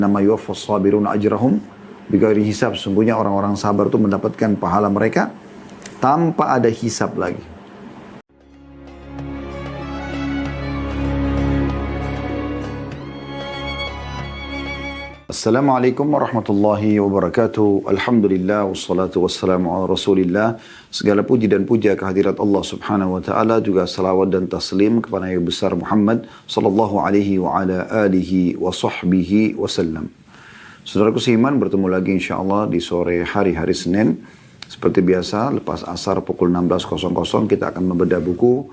Nama yuwaffas sabirun ajrahum bighairi hisab. Sungguhnya orang-orang sabar itu mendapatkan pahala mereka tanpa ada hisab lagi. Assalamualaikum warahmatullahi wabarakatuh. Alhamdulillah wassalatu wassalamu ala Rasulillah. Segala puji dan puja kehadirat Allah Subhanahu wa taala, juga salawat dan taslim kepada Nabi besar Muhammad sallallahu alaihi wa ala alihi wa sahbihi wasallam. Saudaraku seiman, bertemu lagi insyaallah di sore hari Senin. Seperti biasa, lepas asar pukul 16.00 kita akan membedah buku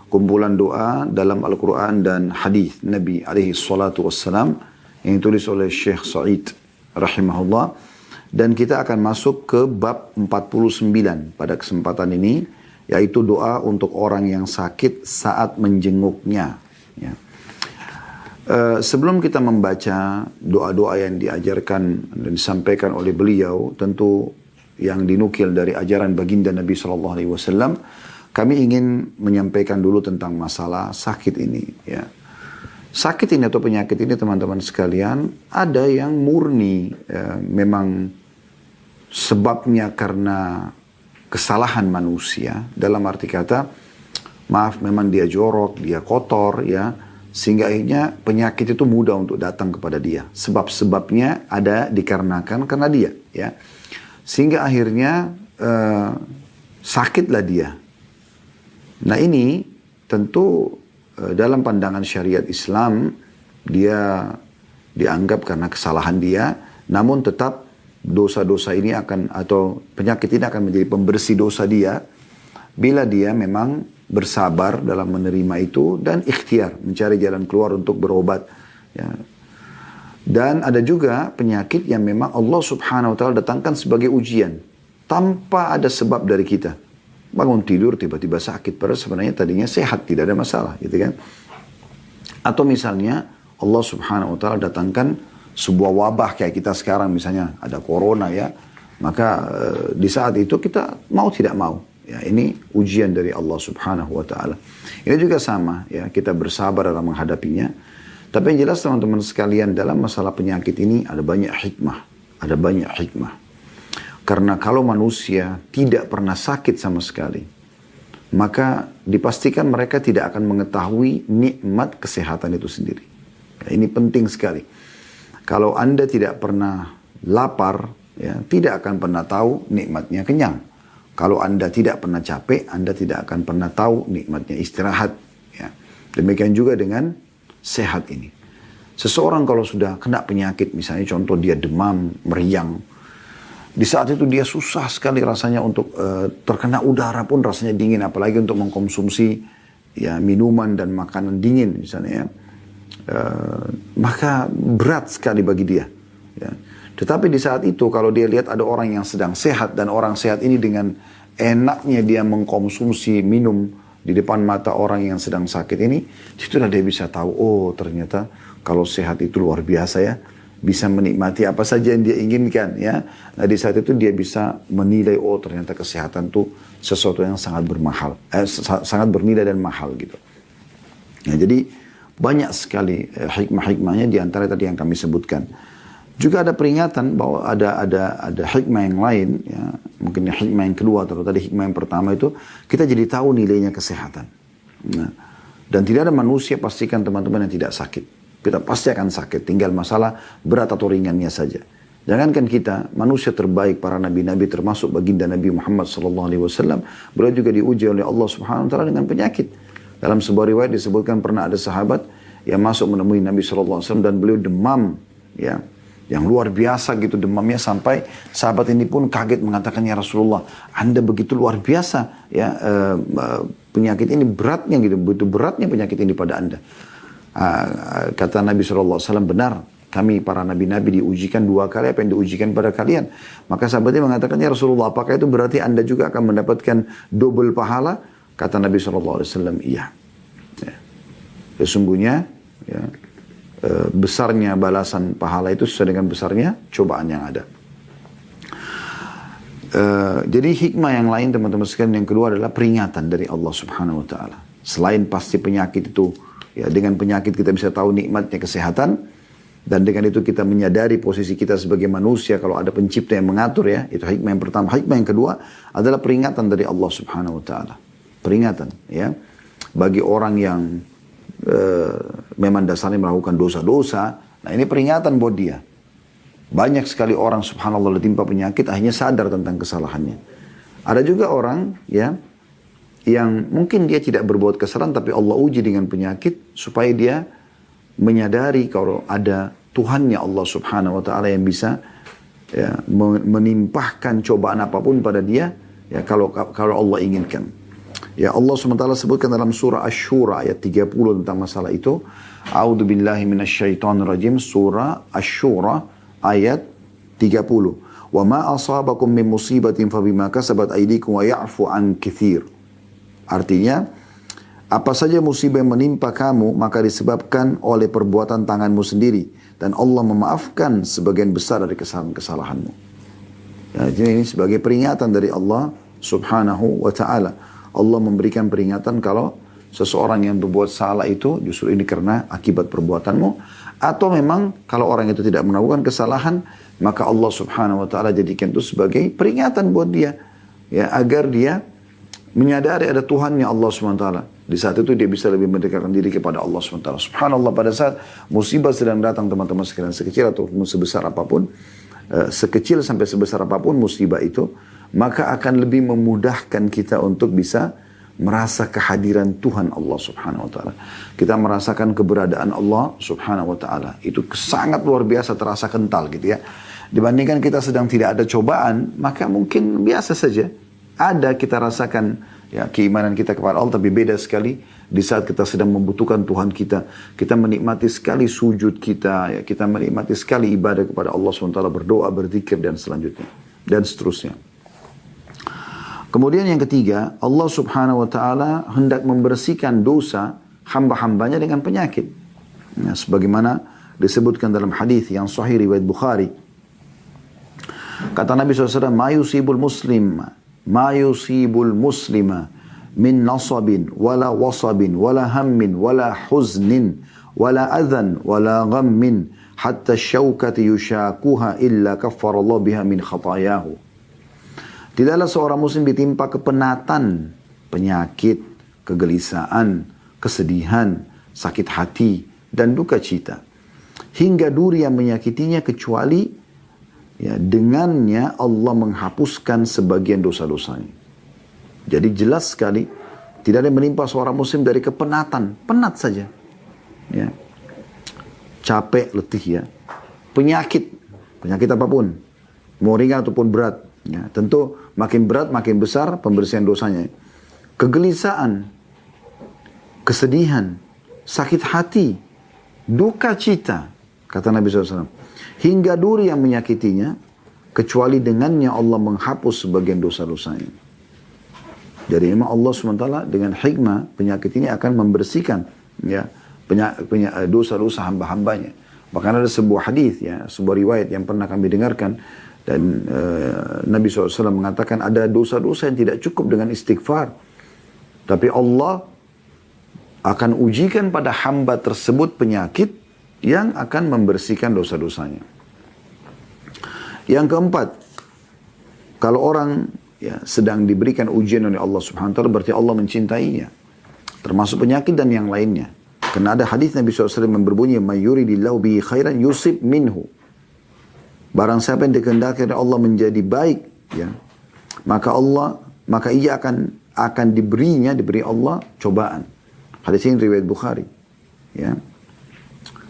kumpulan doa dalam Al-Quran dan hadis Nabi alaihi salatu wassalam yang ditulis oleh Syekh Sa'id rahimahullah, dan kita akan masuk ke bab 49 pada kesempatan ini, yaitu doa untuk orang yang sakit saat menjenguknya. Ya. Sebelum kita membaca doa-doa yang diajarkan dan disampaikan oleh beliau, tentu yang dinukil dari ajaran baginda Nabi SAW, kami ingin menyampaikan dulu tentang masalah sakit ini. Ya. Sakit ini atau penyakit ini, teman-teman sekalian, ada yang murni memang sebabnya karena kesalahan manusia, dalam arti kata maaf, memang dia jorok, dia kotor, ya, sehingga akhirnya penyakit itu mudah untuk datang kepada dia. Sebab-sebabnya ada dikarenakan karena dia, ya, sehingga akhirnya sakitlah dia. Nah, ini tentu dalam pandangan syariat Islam, dia dianggap karena kesalahan dia, namun tetap dosa-dosa ini akan, atau penyakit ini akan menjadi pembersih dosa dia, bila dia memang bersabar dalam menerima itu dan ikhtiar, mencari jalan keluar untuk berobat. Ya. Dan ada juga penyakit yang memang Allah Subhanahu wa ta'ala datangkan sebagai ujian, tanpa ada sebab dari kita. Bangun tidur tiba-tiba sakit, padahal sebenarnya tadinya sehat, tidak ada masalah, gitu kan. Atau misalnya Allah Subhanahu wa ta'ala datangkan sebuah wabah kayak kita sekarang, misalnya ada corona, ya, maka di saat itu kita mau tidak mau, ya, ini ujian dari Allah Subhanahu wa ta'ala. Ini juga sama, ya, kita bersabar dalam menghadapinya. Tapi yang jelas teman-teman sekalian, dalam masalah penyakit ini ada banyak hikmah, ada banyak hikmah. Karena kalau manusia tidak pernah sakit sama sekali, maka dipastikan mereka tidak akan mengetahui nikmat kesehatan itu sendiri. Ya, ini penting sekali. Kalau Anda tidak pernah lapar, ya, tidak akan pernah tahu nikmatnya kenyang. Kalau Anda tidak pernah capek, Anda tidak akan pernah tahu nikmatnya istirahat. Ya. Demikian juga dengan sehat ini. Seseorang kalau sudah kena penyakit, misalnya contoh dia demam, meriang, di saat itu dia susah sekali rasanya untuk terkena udara pun rasanya dingin, apalagi untuk mengkonsumsi, ya, minuman dan makanan dingin misalnya, ya. Maka berat sekali bagi dia. Ya. Tetapi di saat itu kalau dia lihat ada orang yang sedang sehat, dan orang sehat ini dengan enaknya dia mengkonsumsi minum di depan mata orang yang sedang sakit ini, situlah dia bisa tahu, oh ternyata kalau sehat itu luar biasa, ya. Bisa menikmati apa saja yang dia inginkan, ya. Nah, di saat itu dia bisa menilai, oh ternyata kesehatan itu sesuatu yang sangat bermahal, sangat bernilai dan mahal, gitu. Nah, jadi banyak sekali hikmah-hikmahnya, di antara tadi yang kami sebutkan. Juga ada peringatan bahwa ada hikmah yang lain, ya. Mungkin hikmah yang kedua, atau tadi hikmah yang pertama itu kita jadi tahu nilainya kesehatan. Nah, dan tidak ada manusia, pastikan teman-teman, yang tidak sakit. Kita pasti akan sakit, tinggal masalah berat atau ringannya saja. Jangankan kita, manusia terbaik para nabi-nabi, termasuk baginda Nabi Muhammad SAW, beliau juga diuji oleh Allah Subhanahu wa ta'ala dengan penyakit. Dalam sebuah riwayat disebutkan pernah ada sahabat yang masuk menemui Nabi SAW dan beliau demam, ya, yang luar biasa gitu demamnya, sampai sahabat ini pun kaget mengatakan, ya Rasulullah, Anda begitu luar biasa, ya, penyakit ini beratnya gitu, begitu beratnya penyakit ini pada Anda. Kata Nabi SAW, benar, kami para nabi-nabi diujikan 2 kali apa yang diujikan pada kalian. Maka sahabatnya mengatakan, ya Rasulullah, apakah itu berarti Anda juga akan mendapatkan double pahala? Kata Nabi SAW, iya. Ya. Sesungguhnya, ya, besarnya balasan pahala itu sesuai dengan besarnya cobaan yang ada. Jadi hikmah yang lain, teman-teman sekalian, yang kedua adalah peringatan dari Allah Subhanahu wa ta'ala. Selain pasti penyakit itu, ya, dengan penyakit kita bisa tahu nikmatnya kesehatan, Dan dengan itu kita menyadari posisi kita sebagai manusia kalau ada pencipta yang mengatur ya. Itu hikmah yang pertama. Hikmah yang kedua adalah peringatan dari Allah subhanahu wa ta'ala. Peringatan ya. Bagi orang yang memang dasarnya melakukan dosa-dosa. Nah ini peringatan buat dia. Banyak sekali orang subhanallah ditimpa penyakit akhirnya sadar tentang kesalahannya. Ada juga orang ya yang mungkin dia tidak berbuat kesalahan tapi Allah uji dengan penyakit supaya dia menyadari kalau ada Tuhannya Allah subhanahu wa ta'ala yang bisa ya, menimpahkan cobaan apapun pada dia ya, kalau Allah inginkan. Ya Allah subhanahu wa ta'ala sebutkan dalam surah Asy-Syura ayat 30 tentang masalah itu. A'udzu billahi minasyaitonir rajim, surah Asy-Syura ayat 30. Wa ma asabakum min musibatin fabima kasabat aydikum wa ya'fu an katsir. Artinya apa saja musibah yang menimpa kamu maka disebabkan oleh perbuatan tanganmu sendiri dan Allah memaafkan sebagian besar dari kesalahan-kesalahanmu. Ya, jadi ini sebagai peringatan dari Allah subhanahu wa ta'ala. Allah memberikan peringatan kalau seseorang yang berbuat salah itu justru ini karena akibat perbuatanmu. Atau memang kalau orang itu tidak melakukan kesalahan maka Allah subhanahu wa ta'ala jadikan itu sebagai peringatan buat dia. Ya, agar dia menyadari ada Tuhannya Allah subhanahu wa ta'ala. Di saat itu dia bisa lebih mendekatkan diri kepada Allah SWT. Subhanallah pada saat musibah sedang datang teman-teman sekalian sekecil atau sebesar apapun. Sekecil sampai sebesar apapun musibah itu. Maka akan lebih memudahkan kita untuk bisa merasa kehadiran Tuhan Allah Subhanahu Wa Taala. Kita merasakan keberadaan Allah Subhanahu Wa Taala. Itu sangat luar biasa terasa kental gitu ya. Dibandingkan kita sedang tidak ada cobaan. Maka mungkin biasa saja. Ada kita rasakan ya keimanan kita kepada Allah, tapi beda sekali di saat kita sedang membutuhkan Tuhan kita. Kita menikmati sekali sujud kita, ya, kita menikmati sekali ibadah kepada Allah SWT, berdoa, berzikir dan selanjutnya dan seterusnya. Kemudian yang ketiga, Allah Subhanahu Wa Taala hendak membersihkan dosa hamba-hambanya dengan penyakit. Ya, sebagaimana disebutkan dalam hadis yang sahih riwayat Bukhari. Kata Nabi SAW, ma yusibul muslima min nasabin wala wasabin wala hammin wala huznin wala adhan wala ghammin hatta syaukati yushakuha illa kaffarallahu biha min khatayahu. Tidaklah seorang muslim ditimpa kepenatan, penyakit, kegelisahan, kesedihan, sakit hati dan duka cita hingga duri yang menyakitinya kecuali ya, dengannya Allah menghapuskan sebagian dosa-dosanya. Jadi jelas sekali tidak ada yang menimpa seorang muslim dari kepenatan, penat saja. Ya. Capek, letih ya. Penyakit apapun, mau ringan ataupun berat. Ya. Tentu makin berat makin besar pembersihan dosanya. Kegelisahan, kesedihan, sakit hati, duka cita, kata Nabi SAW. Hingga duri yang menyakitinya, kecuali dengannya Allah menghapus sebagian dosa-dosanya. Jadi memang Allah SWT dengan hikmah penyakit ini akan membersihkan ya, dosa-dosa hamba-hambanya. Bahkan ada sebuah hadis, ya, sebuah riwayat yang pernah kami dengarkan. Dan Nabi SAW mengatakan ada dosa-dosa yang tidak cukup dengan istighfar. Tapi Allah akan ujikan pada hamba tersebut penyakit yang akan membersihkan dosa-dosanya. Yang keempat, kalau orang ya, sedang diberikan ujian oleh Allah Subhanahu Wa Taala, berarti Allah mencintainya, termasuk penyakit dan yang lainnya. Karena ada hadis Nabi SAW yang berbunyi, "May yuridillahu bihi khairan yusib minhu." Barang siapa yang dikehendaki oleh Allah menjadi baik, ya, maka ia akan diberi Allah cobaan. Hadis ini riwayat Bukhari. Ya.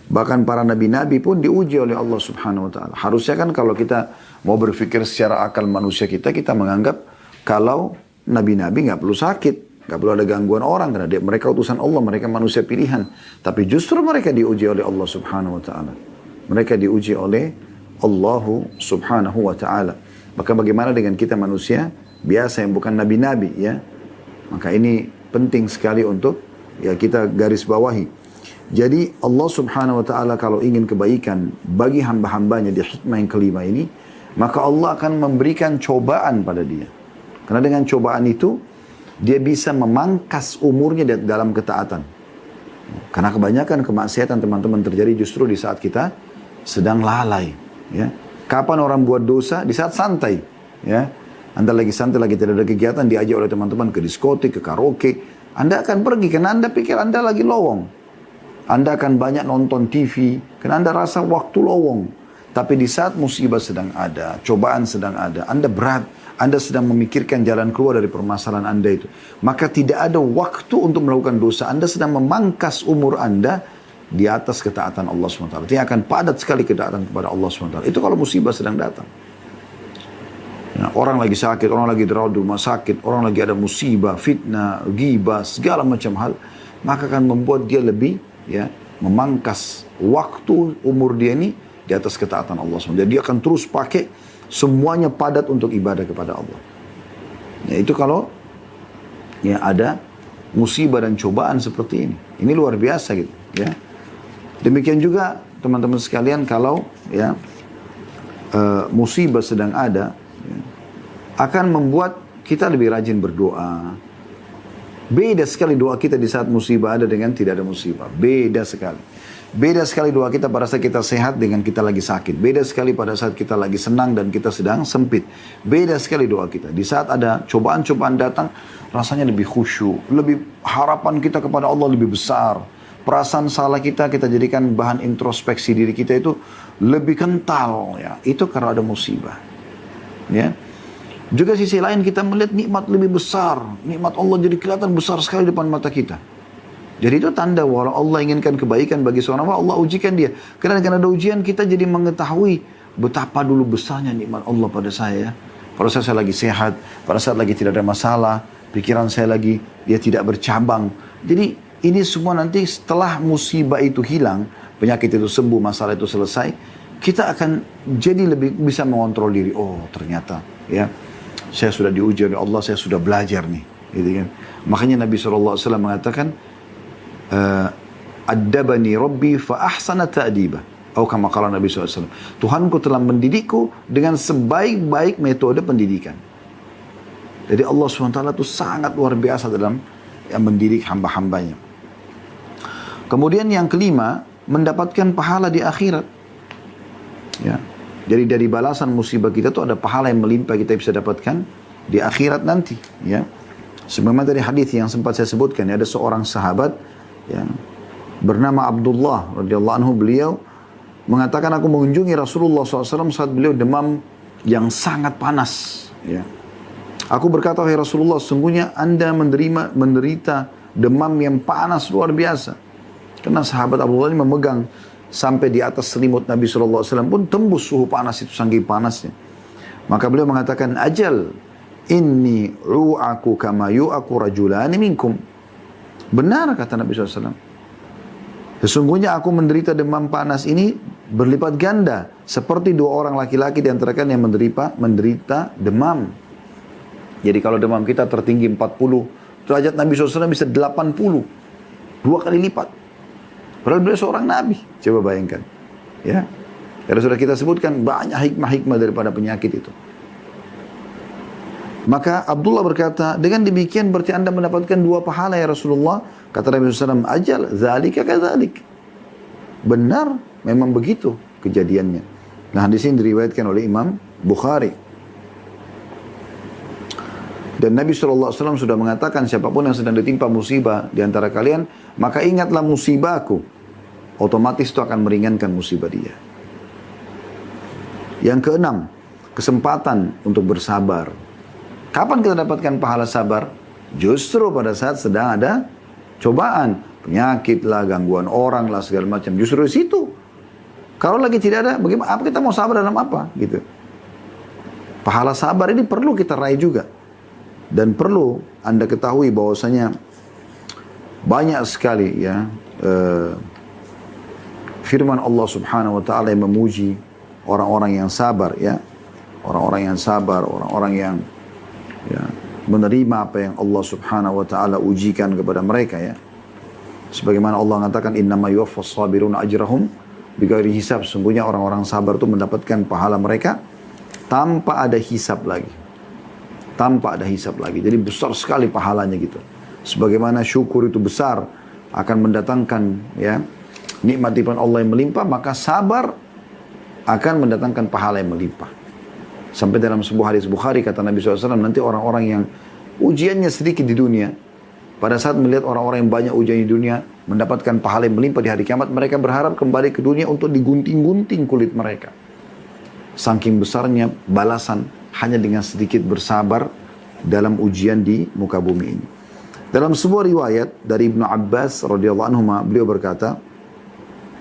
Bahkan para nabi-nabi pun diuji oleh Allah Subhanahu Wa Taala. Harusnya kan kalau kita mau berpikir secara akal manusia kita menganggap kalau nabi-nabi nggak perlu sakit, nggak perlu ada gangguan orang karena mereka utusan Allah, mereka manusia pilihan. Tapi justru mereka diuji oleh Allah Subhanahu Wa Taala. Mereka diuji oleh Allah Subhanahu Wa Taala. Maka bagaimana dengan kita manusia biasa yang bukan nabi-nabi, ya? Maka ini penting sekali untuk ya kita garis bawahi. Jadi Allah Subhanahu Wa Taala kalau ingin kebaikan bagi hamba-hambanya di hikmah yang kelima ini, maka Allah akan memberikan cobaan pada dia. Karena dengan cobaan itu dia bisa memangkas umurnya dalam ketaatan. Karena kebanyakan kemaksiatan teman-teman terjadi justru di saat kita sedang lalai. Ya. Kapan orang buat dosa? Di saat santai. Ya. Anda lagi santai, lagi tidak ada kegiatan, diajak oleh teman-teman ke diskotik, ke karaoke. Anda akan pergi karena Anda pikir Anda lagi lowong. Anda akan banyak nonton TV karena Anda rasa waktu lowong. Tapi di saat musibah sedang ada, cobaan sedang ada, Anda berat, Anda sedang memikirkan jalan keluar dari permasalahan Anda itu. Maka tidak ada waktu untuk melakukan dosa. Anda sedang memangkas umur Anda di atas ketaatan Allah SWT. Itu akan padat sekali ketaatan kepada Allah SWT. Itu kalau musibah sedang datang. Ya, orang lagi sakit, orang lagi dirawat di rumah sakit, orang lagi ada musibah, fitnah, ghibah, segala macam hal, maka akan membuat dia lebih ya memangkas waktu umur dia ini di atas ketaatan Allah SWT. Jadi dia akan terus pakai semuanya padat untuk ibadah kepada Allah. Ya, itu kalau ya ada musibah dan cobaan seperti ini. Ini luar biasa gitu. Ya. Demikian juga teman-teman sekalian kalau ya musibah sedang ada, ya, akan membuat kita lebih rajin berdoa. Beda sekali doa kita di saat musibah ada dengan tidak ada musibah. Beda sekali. Beda sekali doa kita pada saat kita sehat dengan kita lagi sakit. Beda sekali pada saat kita lagi senang dan kita sedang sempit. Beda sekali doa kita. Di saat ada cobaan-cobaan datang, rasanya lebih khusyuk. Lebih harapan kita kepada Allah lebih besar. Perasaan salah kita jadikan bahan introspeksi diri kita itu lebih kental. Ya. Itu karena ada musibah. Ya. Juga sisi lain kita melihat nikmat lebih besar. Nikmat Allah jadi kelihatan besar sekali depan mata kita. Jadi itu tanda bahwa Allah inginkan kebaikan bagi seorang hamba, Allah ujikan dia. Karena ada ujian kita jadi mengetahui betapa dulu besarnya nikmat Allah pada saya. Pada saat saya lagi sehat, pada saat lagi tidak ada masalah, pikiran saya lagi dia tidak bercabang. Jadi ini semua nanti setelah musibah itu hilang, penyakit itu sembuh, masalah itu selesai, kita akan jadi lebih bisa mengontrol diri. Oh ternyata ya, saya sudah diuji oleh Allah, saya sudah belajar nih. Gitu kan. Makanya Nabi SAW mengatakan, Addabani Rabbi fa ahsana ta'dibah. Atau kama qala Nabi SAW. Tuhanku telah mendidikku dengan sebaik-baik metode pendidikan. Jadi Allah SWT itu sangat luar biasa dalam mendidik hamba-hambanya. Kemudian yang kelima, mendapatkan pahala di akhirat. Ya. Jadi dari balasan musibah kita itu ada pahala yang melimpah kita bisa dapatkan di akhirat nanti. Ya. Sebagaimana dari hadis yang sempat saya sebutkan, ya, ada seorang sahabat yang bernama Abdullah radhiyallahu anhu, beliau mengatakan aku mengunjungi Rasulullah SAW saat beliau demam yang sangat panas. Ya. Aku berkata, wahai Rasulullah, sungguhnya Anda menderita demam yang panas luar biasa. Karena sahabat Abdullah ini memegang sampai di atas selimut Nabi SAW pun tembus suhu panas itu, saking panasnya. Maka beliau mengatakan, ajal inni ru'aku kama yu'aku rajulani minkum. Benar kata Nabi SAW. Sesungguhnya aku menderita demam panas ini berlipat ganda. Seperti dua orang laki-laki di antara kalian yang menderita demam. Jadi kalau demam kita tertinggi 40, derajat Nabi SAW bisa 80. 2 kali lipat. Padahal beliau seorang Nabi. Coba bayangkan. Ya. Karena sudah kita sebutkan banyak hikmah-hikmah daripada penyakit itu. Maka Abdullah berkata, dengan demikian berarti Anda mendapatkan 2 pahala ya Rasulullah. Kata Nabi SAW, ajal, zalika kadzalik. Benar, memang begitu kejadiannya. Nah, hadis ini diriwayatkan oleh Imam Bukhari. Dan Nabi SAW sudah mengatakan, siapapun yang sedang ditimpa musibah di antara kalian, maka ingatlah musibahku. Otomatis itu akan meringankan musibah dia. Yang keenam, kesempatan untuk bersabar. Kapan kita dapatkan pahala sabar? Justru pada saat sedang ada cobaan. Penyakit lah, gangguan orang lah, segala macam. Justru di situ. Kalau lagi tidak ada, bagaimana? Apa kita mau sabar dalam apa? Gitu. Pahala sabar ini perlu kita raih juga. Dan perlu Anda ketahui bahwasanya banyak sekali ya firman Allah Subhanahu wa taala yang memuji orang-orang yang sabar ya. Orang-orang yang sabar, orang-orang yang ya, menerima apa yang Allah Subhanahu wa taala ujikan kepada mereka ya. Sebagaimana Allah mengatakan innama yuwaffas sabiruna ajrahum bighairi hisab. Sungguhnya orang-orang sabar itu mendapatkan pahala mereka tanpa ada hisab lagi. Tanpa ada hisab lagi. Jadi besar sekali pahalanya gitu. Sebagaimana syukur itu besar akan mendatangkan ya nikmat-nikmat Allah yang melimpah, maka sabar akan mendatangkan pahala yang melimpah. Sampai dalam sebuah hadis Bukhari kata Nabi SAW, nanti orang-orang yang ujiannya sedikit di dunia, pada saat melihat orang-orang yang banyak ujian di dunia mendapatkan pahala yang melimpah di hari kiamat, mereka berharap kembali ke dunia untuk digunting-gunting kulit mereka. Saking besarnya balasan hanya dengan sedikit bersabar dalam ujian di muka bumi ini. Dalam sebuah riwayat dari Ibnu Abbas radhiyallahu anhu, beliau berkata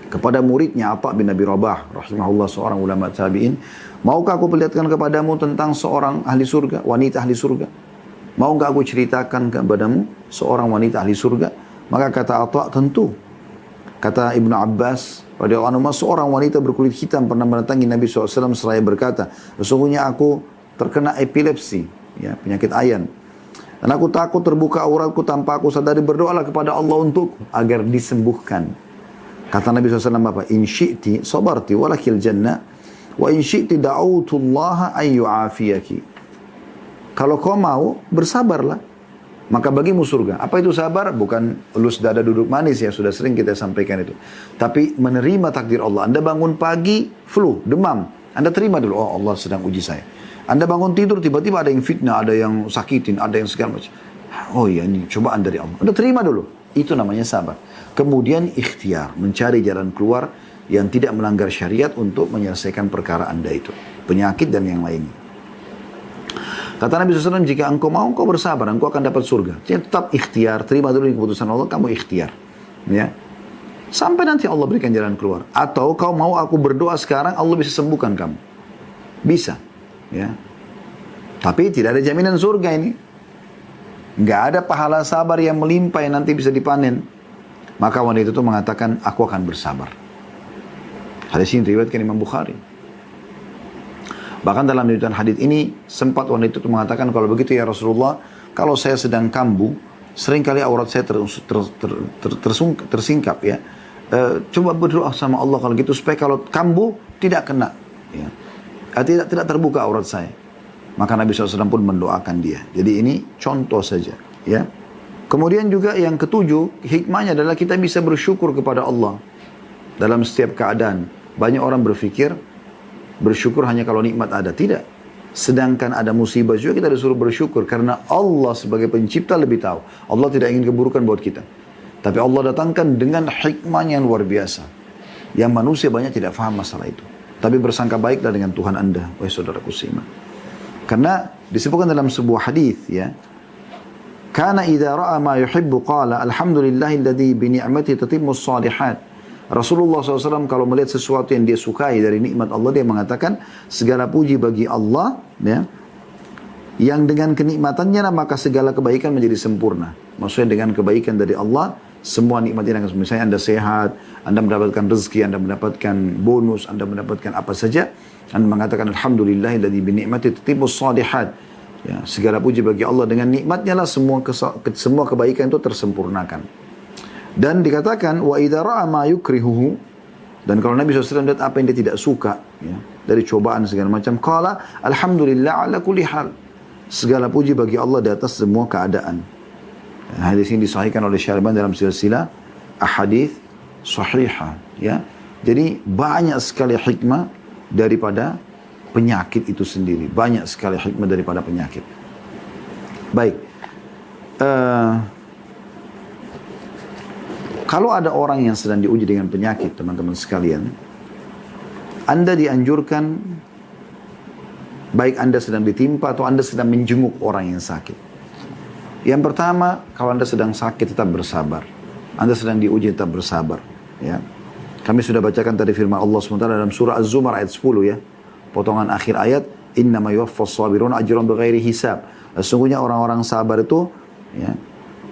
kepada muridnya Atha bin Abi Rabah rahimahullah, seorang ulama tabi'in, maukah aku perlihatkan kepadamu tentang seorang ahli surga, wanita ahli surga? Maukah aku ceritakan kepadamu seorang wanita ahli surga? Maka kata Atha, tentu. Kata Ibnu Abbas radhiyallahu anhu, seorang wanita berkulit hitam pernah mendatangi Nabi SAW seraya berkata, sesungguhnya aku terkena epilepsi, ya, penyakit ayan. Dan aku takut terbuka auratku tanpa aku sadari, berdoalah kepada Allah untuk agar disembuhkan. Kata Nabi SAW apa? In syi'ti sabarti walakil jannah, wa in syi'ti da'autullaha ayyu'afiyaki. Kalau kau mau, bersabarlah, maka bagimu surga. Apa itu sabar? Bukan elus dada duduk manis, ya sudah sering kita sampaikan itu. Tapi menerima takdir Allah. Anda bangun pagi, flu, demam. Anda terima dulu, oh Allah sedang uji saya. Anda bangun tidur, tiba-tiba ada yang fitnah, ada yang sakitin, ada yang segala macam. Oh iya, ini cobaan dari Allah. Anda terima dulu. Itu namanya sabar. Kemudian ikhtiar, mencari jalan keluar yang tidak melanggar syariat untuk menyelesaikan perkara Anda itu. Penyakit dan yang lainnya. Kata Nabi SAW, jika engkau mau, engkau bersabar, engkau akan dapat surga. Jadi tetap ikhtiar, terima dulu keputusan Allah, kamu ikhtiar. Ya. Sampai nanti Allah berikan jalan keluar. Atau kau mau aku berdoa sekarang, Allah bisa sembuhkan kamu. Bisa. Ya. Tapi tidak ada jaminan surga ini. Nggak ada pahala sabar yang melimpah yang nanti bisa dipanen. Maka wanita itu mengatakan, aku akan bersabar. Hadis ini diriwayatkan Imam Bukhari. Bahkan dalam riwayat hadis ini sempat wanita itu mengatakan, kalau begitu ya Rasulullah, kalau saya sedang kambuh, seringkali aurat saya tersingkap ya. Coba berdoa sama Allah kalau gitu supaya kalau kambuh tidak kena, ya. Tidak terbuka aurat saya. Maka Nabi SAW pun mendoakan dia. Jadi ini contoh saja, ya. Kemudian juga yang ketujuh, hikmahnya adalah kita bisa bersyukur kepada Allah dalam setiap keadaan. Banyak orang berpikir bersyukur hanya kalau nikmat ada. Tidak. Sedangkan ada musibah juga kita disuruh bersyukur. Karena Allah sebagai pencipta lebih tahu. Allah tidak ingin keburukan buat kita. Tapi Allah datangkan dengan hikmahnya yang luar biasa. Yang manusia banyak tidak faham masalah itu. Tapi bersangka baiklah dengan Tuhan Anda, wahai saudaraku seiman. Karena disebutkan dalam sebuah hadis, ya. Kana idza ra'a ma yuhibbu qala alhamdulillahilladzi bi ni'matihi tatimmus shalihat. Rasulullah SAW kalau melihat sesuatu yang dia sukai dari nikmat Allah, dia mengatakan segala puji bagi Allah, ya, yang dengan kenikmatannya maka segala kebaikan menjadi sempurna. Maksudnya dengan kebaikan dari Allah, semua nikmatnya, misalnya Anda sehat, Anda mendapatkan rezeki, Anda mendapatkan bonus, Anda mendapatkan apa saja, Anda mengatakan alhamdulillahilladzi bi ni'matihi tatimmus shalihat. Ya, segala puji bagi Allah, dengan nikmatnya lah semua kebaikan itu tersempurnakan. Dan dikatakan wa idza ra'a ma yukrihuhu, dan kalau Nabi SAW lihat apa yang dia tidak suka, ya, dari cobaan segala macam, qala alhamdulillah ala kulli hal, segala puji bagi Allah di atas semua keadaan. Hadis ini disahihkan oleh Syarban dalam silsilah ahadits sahihah, ya. Jadi banyak sekali hikmah daripada penyakit itu sendiri. Banyak sekali hikmah daripada penyakit. Baik. Kalau ada orang yang sedang diuji dengan penyakit, teman-teman sekalian, Anda dianjurkan, baik Anda sedang ditimpa atau Anda sedang menjenguk orang yang sakit. Yang pertama, kalau Anda sedang sakit tetap bersabar. Anda sedang diuji tetap bersabar. Ya. Kami sudah bacakan tadi firman Allah SWT dalam surah Az-Zumar ayat 10, ya. Potongan akhir ayat, innama yuwaffas sabirun ajran bighairi hisab. Sesungguhnya orang-orang sabar itu, ya,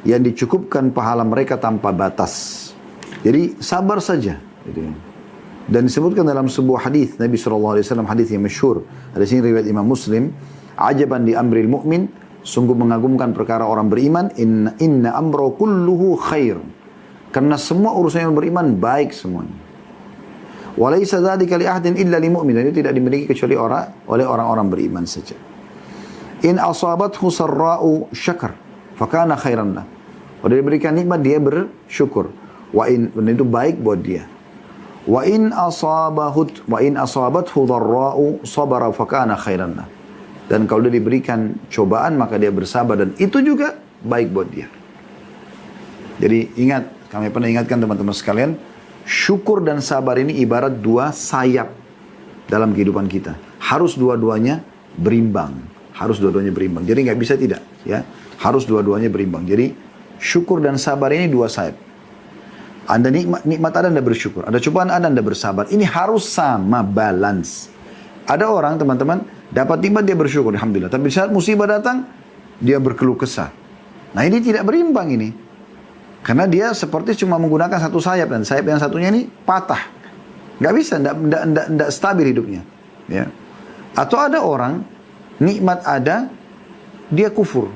yang dicukupkan pahala mereka tanpa batas. Jadi sabar saja. Gitu. Dan disebutkan dalam sebuah hadis Nabi SAW, hadis yang masyhur. Hadis ini riwayat Imam Muslim. Ajaban di amril mu'min, sungguh mengagumkan perkara orang beriman. Inna amro kulluhu khair. Karena semua urusan yang beriman baik semuanya. Walaysa dzalika li ahadin illa lil mu'min. Itu tidak dimiliki kecuali oleh orang-orang beriman saja. In asabathu sarra'u syakar fakana khairan lah. Kalau dia diberikan nikmat, dia bersyukur. Wa in, itu baik buat dia. Wa in asabathu dharra'u sabara fakana khairan lah. Dan kalau dia diberikan cobaan maka dia bersabar dan itu juga baik buat dia. Jadi ingat, kami pernah ingatkan teman-teman sekalian, syukur dan sabar ini ibarat dua sayap dalam kehidupan kita. Harus dua-duanya berimbang. Harus dua-duanya berimbang. Jadi nggak bisa tidak, ya. Harus dua-duanya berimbang. Jadi syukur dan sabar ini dua sayap. Anda nikmat ada, Anda bersyukur. Ada cobaan ada, Anda bersabar. Ini harus sama, balance. Ada orang, teman-teman, dapat nikmat dia bersyukur, alhamdulillah. Tapi saat musibah datang, dia berkeluh kesah. Nah ini tidak berimbang ini. Karena dia seperti cuma menggunakan satu sayap. Dan sayap yang satunya ini patah. Nggak bisa, nggak stabil hidupnya. Ya. Atau ada orang, nikmat ada, dia kufur.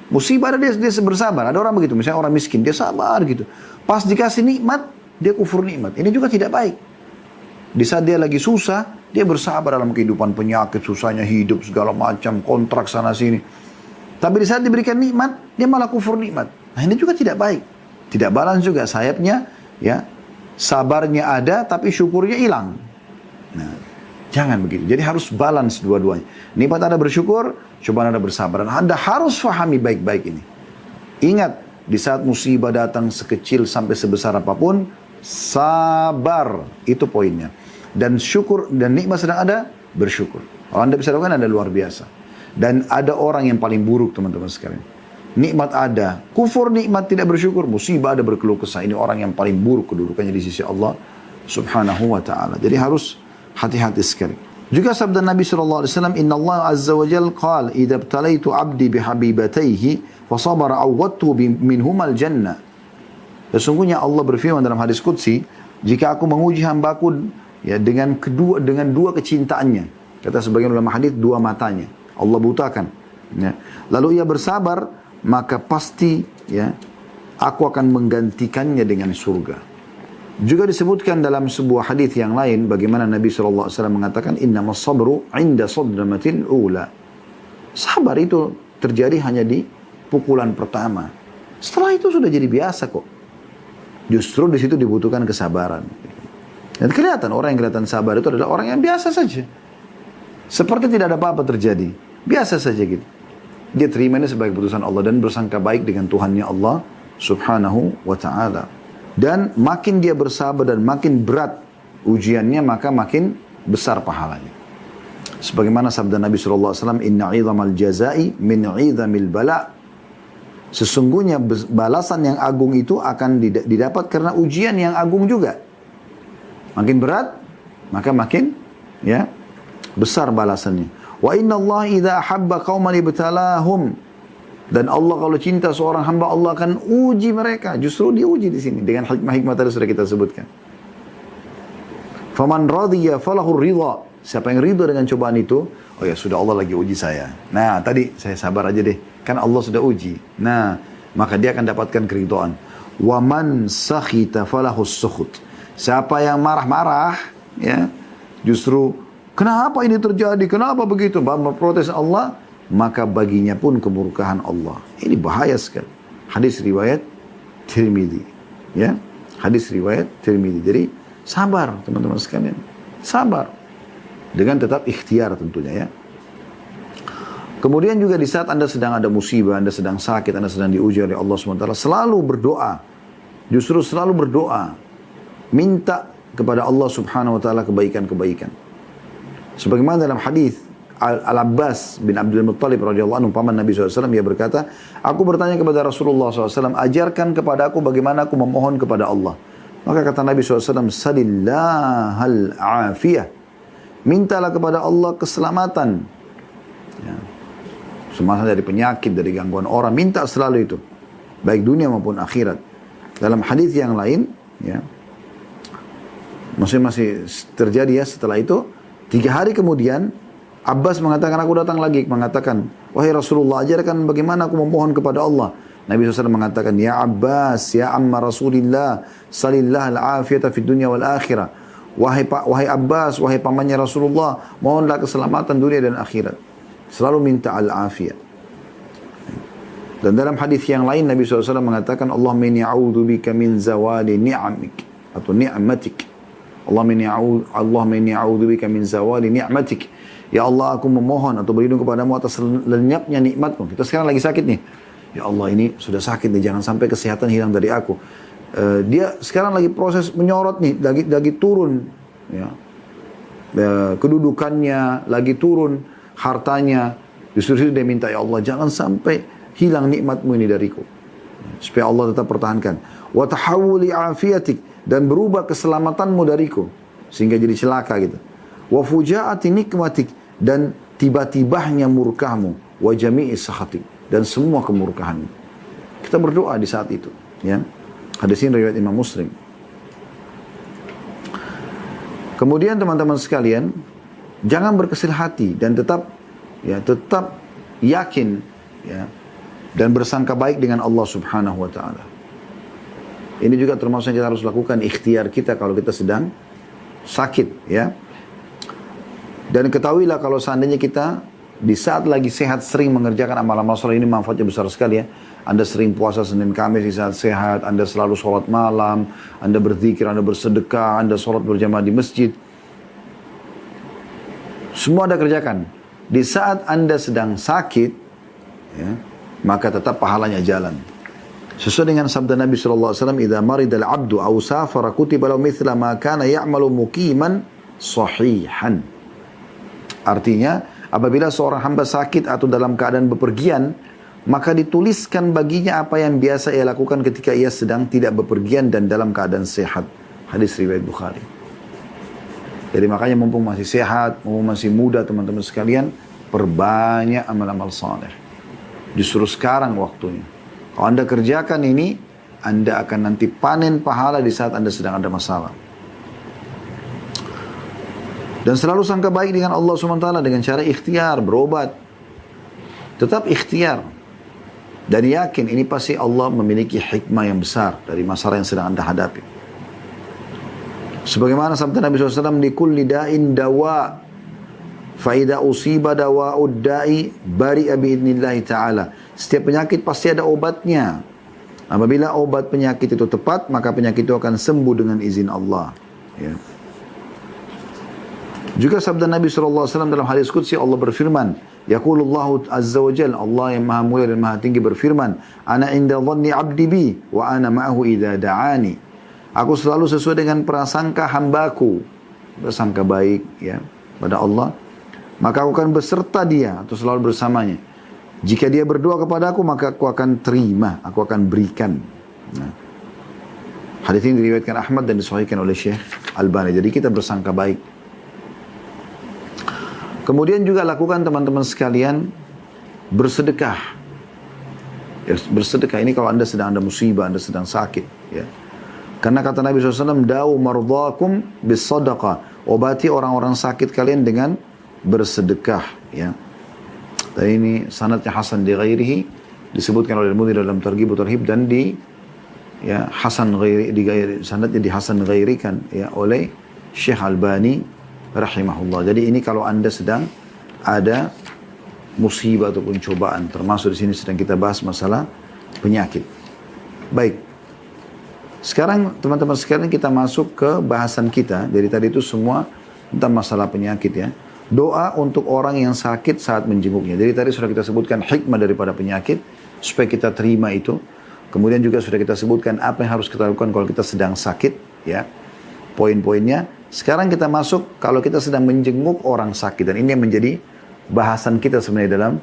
Musibah ada, dia bersabar. Ada orang begitu, misalnya orang miskin, dia sabar gitu. Pas dikasih nikmat, dia kufur nikmat. Ini juga tidak baik. Di saat dia lagi susah, dia bersabar dalam kehidupan, penyakit, susahnya hidup, segala macam, kontrak sana sini. Tapi di saat diberikan nikmat, dia malah kufur nikmat. Nah ini juga tidak baik. Tidak balance juga sayapnya, ya. Sabarnya ada, tapi syukurnya hilang. Nah, jangan begitu. Jadi harus balance dua-duanya. Nikmat Anda bersyukur, cobaan Anda bersabar. Dan Anda harus fahami baik-baik ini. Ingat, di saat musibah datang sekecil sampai sebesar apapun, sabar. Itu poinnya. Dan syukur dan nikmat sedang ada, bersyukur. Kalau Anda bisa lakukan, Anda luar biasa. Dan ada orang yang paling buruk, teman-teman sekalian. Nikmat ada, kufur nikmat, tidak bersyukur, musibah ada, berkeluh kesah. Ini orang yang paling buruk kedudukannya di sisi Allah subhanahu wa ta'ala. Jadi harus hati-hati sekali. Juga sabda Nabi SAW, Inna Allah azza wa jal qal, idha btalaitu abdi bihabibatayhi, fasabara awwadtu minhumal jannah. Sesungguhnya Allah berfirman dalam hadis qudsi, jika aku menguji hambaku ya dengan dua kecintaannya. Kata sebagian ulama hadis, dua matanya. Allah butakan. Ya. Lalu ia bersabar, maka pasti ya aku akan menggantikannya dengan surga. Juga disebutkan dalam sebuah hadis yang lain bagaimana Nabi SAW mengatakan innamas sabru 'inda sadramatil ula. Sabar itu terjadi hanya di pukulan pertama. Setelah itu sudah jadi biasa kok. Justru di situ dibutuhkan kesabaran. Dan kelihatan orang yang kelihatan sabar itu adalah orang yang biasa saja. Seperti tidak ada apa-apa terjadi. Biasa saja gitu. Dia terima ini sebagai keputusan Allah dan bersangka baik dengan Tuhannya Allah subhanahu wa ta'ala. Dan makin dia bersabar dan makin berat ujiannya, maka makin besar pahalanya. Sebagaimana sabda Nabi SAW, Inna 'idhamal jazai min 'idhamil bala'. Sesungguhnya balasan yang agung itu akan didapat karena ujian yang agung juga. Makin berat, maka makin ya besar balasannya. Wa inna Allah idza ahabba qauman ibtalahum. Dan Allah kalau cinta seorang hamba, Allah akan uji mereka. Justru diuji di sini dengan hikmah-hikmah tadi sudah kita sebutkan. Faman radhiya falahu ridha. Siapa yang ridha dengan cobaan itu, oh ya sudah, Allah lagi uji saya. Nah, tadi saya sabar aja deh. Kan Allah sudah uji. Nah, maka dia akan dapatkan keridhaan. Wa man sakhita falahu sukhut. Siapa yang marah-marah, ya, justru kenapa ini terjadi? Kenapa begitu? Memprotes Allah, maka baginya pun kemurkaan Allah. Ini bahaya sekali. Hadis riwayat Tirmidzi, ya. Hadis riwayat Tirmidzi. Jadi sabar teman-teman sekalian. Sabar. Dengan tetap ikhtiar tentunya ya. Kemudian juga di saat Anda sedang ada musibah, Anda sedang sakit, Anda sedang diuji oleh Allah SWT, selalu berdoa. Justru selalu berdoa. Minta kepada Allah Subhanahu wa taala kebaikan-kebaikan. Sebagaimana dalam hadis Al-Abbas bin Abdul Muttalib radhiyallahu anhu, paman Nabi SAW, ia berkata, aku bertanya kepada Rasulullah SAW, ajarkan kepada aku bagaimana aku memohon kepada Allah. Maka kata Nabi SAW, salillahal afiyah. Mintalah kepada Allah keselamatan. Ya. Semasa dari penyakit, dari gangguan orang, minta selalu itu. Baik dunia maupun akhirat. Dalam hadis yang lain, ya, masih terjadi ya setelah itu, 3 hari kemudian, Abbas mengatakan, aku datang lagi, mengatakan, wahai Rasulullah, ajarkan bagaimana aku memohon kepada Allah. Nabi SAW mengatakan, ya Abbas, ya amma Rasulillah, salillah al-afiyata fid dunya wal akhirah. Wahai Abbas, wahai pamannya Rasulullah, mohonlah keselamatan dunia dan akhirat. Selalu minta al-afiyah. Dan dalam hadis yang lain, Nabi SAW mengatakan, Allahumma inni a'udzubika min zawali ni'amik, atau ni'matik. Allahumma inni a'udzubika min zawali ni'matik. Ya Allah, aku memohon atau berlindung kepadamu atas lenyapnya nikmatmu. Kita sekarang lagi sakit nih. Ya Allah, ini sudah sakit nih, jangan sampai kesehatan hilang dari aku. Dia sekarang lagi proses menyorot nih, lagi turun. Ya. Kedudukannya lagi turun, hartanya. Justru dia minta, ya Allah, jangan sampai hilang nikmatmu ini dariku. Supaya Allah tetap pertahankan. Wa tahawuli afiyatik, dan berubah keselamatanmu dariku sehingga jadi celaka gitu. Wa fujaati nikmatik, dan tiba-tibahnya murkahmu. Wa jami'i sakhatik, dan semua kemurkahanmu. Kita berdoa di saat itu, ya. Hadis ini riwayat Imam Muslim. Kemudian teman-teman sekalian, jangan berkecil hati dan tetap yakin, ya, dan bersangka baik dengan Allah Subhanahu wa taala. Ini juga termasuk yang kita harus lakukan, ikhtiar kita kalau kita sedang sakit, ya. Dan ketahuilah kalau seandainya kita di saat lagi sehat sering mengerjakan amal-amal soleh, ini manfaatnya besar sekali, ya. Anda sering puasa Senin Kamis di saat sehat, Anda selalu sholat malam, Anda berzikir, Anda bersedekah, Anda sholat berjamaah di masjid. Semua Anda kerjakan. Di saat Anda sedang sakit, ya, maka tetap pahalanya jalan. Sesuai dengan sabda Nabi SAW, "Idza maridal abdu aw safara kutiba lahu mithla ma kana ya'malu muqiman sahihan." Artinya, apabila seorang hamba sakit atau dalam keadaan bepergian, maka dituliskan baginya apa yang biasa ia lakukan ketika ia sedang tidak bepergian dan dalam keadaan sehat. Hadis riwayat Bukhari. Jadi makanya mumpung masih sehat, mumpung masih muda teman-teman sekalian, perbanyak amal-amal saleh. Justru sekarang waktunya. Kalau Anda kerjakan ini, Anda akan nanti panen pahala di saat Anda sedang ada masalah. Dan selalu sangka baik dengan Allah SWT dengan cara ikhtiar, berobat. Tetap ikhtiar. Dan yakin ini pasti Allah memiliki hikmah yang besar dari masalah yang sedang Anda hadapi. Sebagaimana sabda Nabi SAW, "Likulli da'in dawa, fa'idha usiba dawa'ud da'i bari'a bi'idnillahi ta'ala." Setiap penyakit pasti ada obatnya. Apabila obat penyakit itu tepat, maka penyakit itu akan sembuh dengan izin Allah. Ya. Juga sabda Nabi SAW dalam hadis qudsi, Allah berfirman, Yaqulullahu azza wa jal, Allah yang maha mulia dan maha tinggi berfirman, "Ana inda dhanni 'abdi bi wa ana ma'ahu idza da'ani." Aku selalu sesuai dengan prasangka hambaku, bersangka baik, ya, pada Allah, maka aku akan beserta dia atau selalu bersamanya. Jika dia berdoa kepada aku, maka aku akan terima, aku akan berikan. Nah, hadis ini diriwayatkan Ahmad dan disahihkan oleh Syekh Albani. Jadi kita bersangka baik. Kemudian juga lakukan teman-teman sekalian bersedekah. Ya, bersedekah ini kalau Anda sedang ada musibah, Anda sedang sakit. Ya. Karena kata Nabi SAW, "Da'u mardhakum bis sadaqah." Obati orang-orang sakit kalian dengan bersedekah. Ya. Dan ini sanadnya Hasan di ghairihi, disebutkan oleh Al-Mudhir dalam Targhib Tarhib, dan di ya Hasan ghairi, sanadnya di Hasan ghairikan ya oleh Syekh Albani rahimahullah. Jadi ini kalau Anda sedang ada musibah ataupun cobaan, termasuk di sini sedang kita bahas masalah penyakit. Baik. Sekarang teman-teman sekalian kita masuk ke bahasan kita. Dari tadi itu semua tentang masalah penyakit, ya. Doa untuk orang yang sakit saat menjenguknya. Jadi tadi sudah kita sebutkan hikmah daripada penyakit supaya kita terima itu. Kemudian juga sudah kita sebutkan apa yang harus kita lakukan kalau kita sedang sakit, ya. Poin-poinnya. Sekarang kita masuk kalau kita sedang menjenguk orang sakit, dan ini yang menjadi bahasan kita sebenarnya dalam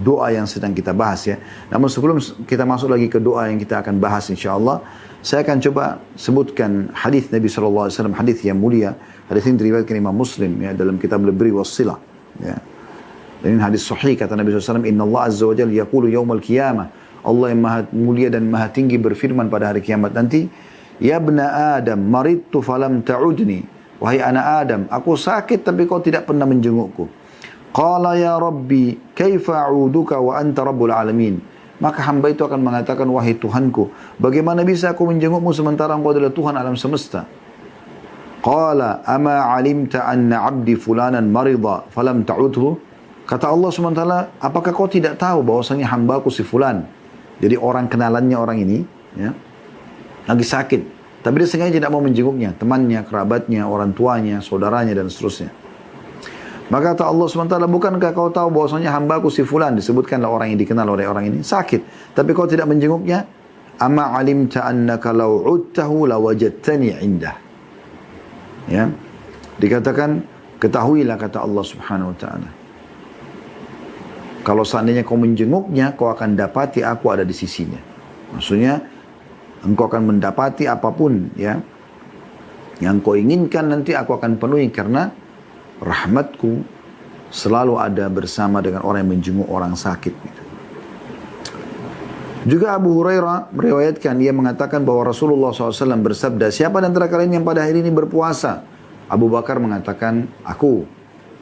doa yang sedang kita bahas, ya. Namun sebelum kita masuk lagi ke doa yang kita akan bahas insyaallah, saya akan coba sebutkan hadis Nabi SAW, hadis yang mulia. Hadis ini diriwayatkan Imam Muslim, ya, dalam kitab Al-Birri was-Silah, ya. Dan ini hadis sahih, kata Nabi SAW, "Inna Allah azza wa jalla yaqulu yaumal qiyamah." Allah yang maha mulia dan maha tinggi berfirman pada hari kiamat nanti, "Ya bna Adam, maridtu falam ta'udni." Wahai anak Adam, aku sakit tapi kau tidak pernah menjengukku. Qala ya Rabbi, kaifa a'uduka wa anta rabbul alamin. Maka hamba itu akan mengatakan, wahai Tuhanku, bagaimana bisa aku menjengukmu sementara engkau adalah Tuhan alam semesta? Qala ama alimta anna abdi fulanan marida falam ta'udhu. Kata Allah SWT, apakah kau tidak tahu bahwasanya hambaku si fulan, jadi orang kenalannya orang ini, ya, lagi sakit, Tapi dia sengaja tidak mau menjenguknya, temannya, kerabatnya, orang tuanya, saudaranya, dan seterusnya. Maka kata Allah SWT, bukankah kau tahu bahwasanya hambaku si fulan, disebutkanlah orang yang dikenal oleh orang ini, sakit. Tapi kau tidak menjenguknya, ama alimta annaka law udtahu lawajadtani indah. Ya. Dikatakan, ketahuilah kata Allah Subhanahu wa taala. Kalau seandainya kau menjenguknya, kau akan dapati aku ada di sisinya. Maksudnya, engkau akan mendapati apapun ya yang kau inginkan, nanti aku akan penuhi karena rahmatku selalu ada bersama dengan orang yang menjenguk orang sakit. Juga Abu Hurairah meriwayatkan, dia mengatakan bahwa Rasulullah SAW bersabda, siapa di antara kalian yang pada hari ini berpuasa? Abu Bakar mengatakan, aku.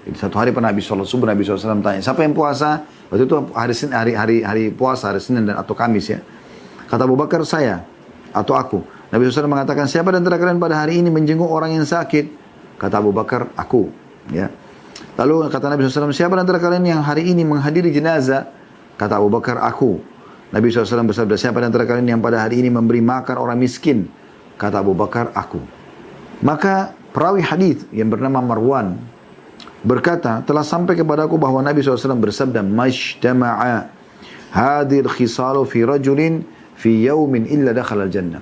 Jadi satu hari pernah Nabi SAW tanya, siapa yang puasa? Waktu itu hari puasa, hari Senin atau Kamis ya. Kata Abu Bakar, saya atau aku. Nabi SAW mengatakan, siapa di antara kalian pada hari ini menjenguk orang yang sakit? Kata Abu Bakar, aku. Ya. Lalu kata Nabi SAW, siapa di antara kalian yang hari ini menghadiri jenazah? Kata Abu Bakar, aku. Nabi SAW bersabda, siapa di antara kalian yang pada hari ini memberi makan orang miskin? Kata Abu Bakar, aku. Maka perawi hadis yang bernama Marwan berkata, telah sampai kepadaku bahwa Nabi SAW bersabda, Mashtama'a hadir khisalu fi rajulin fi yaumin illa dakhala al-jannah.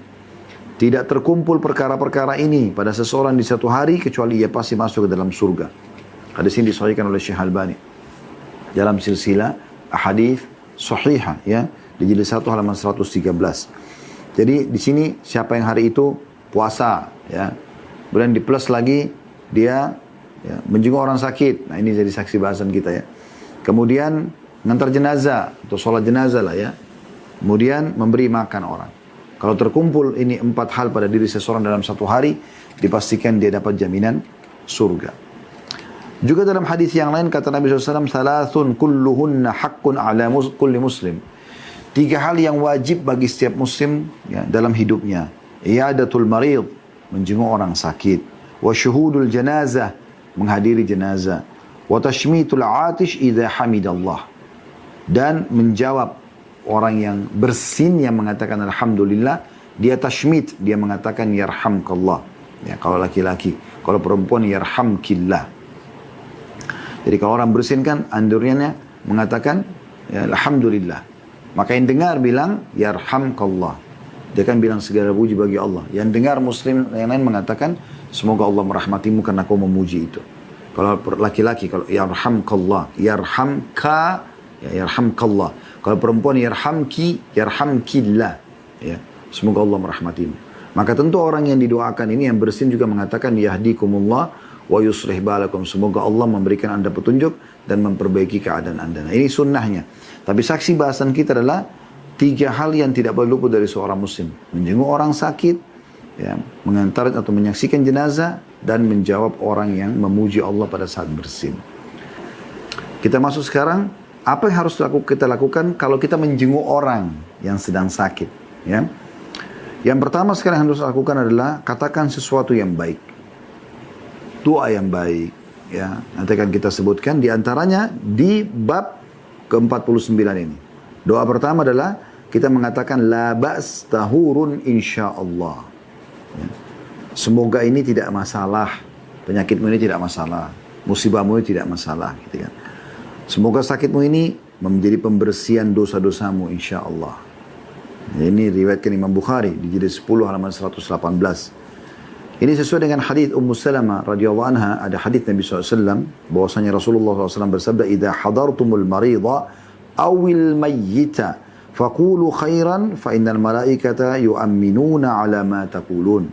Tidak terkumpul perkara-perkara ini pada seseorang di satu hari kecuali ia pasti masuk ke dalam surga. Hadis ini disahihkan oleh Syekh Albani dalam silsilah hadis sahihah ya, di jilid 1 halaman 113. Jadi di sini siapa yang hari itu puasa ya. Kemudian di plus lagi dia ya, menjenguk orang sakit. Nah, ini jadi saksi bahasan kita ya. Kemudian ngantar jenazah atau sholat jenazah lah ya. Kemudian memberi makan orang. Kalau terkumpul ini 4 hal pada diri seseorang dalam satu hari, dipastikan dia dapat jaminan surga. Juga dalam hadis yang lain kata Nabi SAW, Thalathun kulluhunna haqqun ala kulli muslim. 3 hal yang wajib bagi setiap muslim ya, dalam hidupnya. Iyadatul marid, menjenguk orang sakit. Wa syuhudul janazah, menghadiri jenazah. Wa tashmitul atish idha hamidallah. Dan menjawab orang yang bersin yang mengatakan alhamdulillah, dia tashmit, dia mengatakan yarhamkallah. Ya, kalau laki-laki, kalau perempuan yarhamkillah. Jadi kalau orang bersin kan andurnya mengatakan ya, alhamdulillah. Maka yang dengar bilang yarhamkallah. Dia kan bilang segala puji bagi Allah. Yang dengar muslim yang lain mengatakan semoga Allah merahmatimu karena kau memuji itu. Kalau laki-laki kalau yarhamkallah, yarhamka ya, yarhamkallah. Kalau perempuan yarhamki, yarhamkillah. Ya, semoga Allah merahmatimu. Maka tentu orang yang didoakan ini yang bersin juga mengatakan yahdikumullah wa yuslih balakum. Semoga Allah memberikan anda petunjuk dan memperbaiki keadaan anda. Nah, ini sunnahnya. Tapi saksi bahasan kita adalah 3 hal yang tidak boleh luput dari seorang muslim. Menjenguk orang sakit, ya, mengantar atau menyaksikan jenazah, dan menjawab orang yang memuji Allah pada saat bersin. Kita masuk sekarang, apa yang harus kita lakukan kalau kita menjenguk orang yang sedang sakit? Ya. Yang pertama sekali yang harus lakukan adalah katakan sesuatu yang baik. Doa yang baik. Ya. Nanti akan kita sebutkan diantaranya di bab ke-49 ini. Doa pertama adalah kita mengatakan la ba's tahurun insyaallah. Ya. Semoga ini tidak masalah. Penyakitmu ini tidak masalah. Musibahmu ini tidak masalah. Gitu kan. Semoga sakitmu ini menjadi pembersihan dosa-dosamu insyaallah. Ini riwayatkan Imam Bukhari di jilid 10 halaman 118. Ini sesuai dengan hadis Ummu Salamah radhiyallahu anha. Ada hadis Nabi SAW bahwasanya Rasulullah SAW bersabda, "Idza hadartumul marida awil mayyita faqulu khairan fa innal malaikata yu'minuna ala ma taqulun."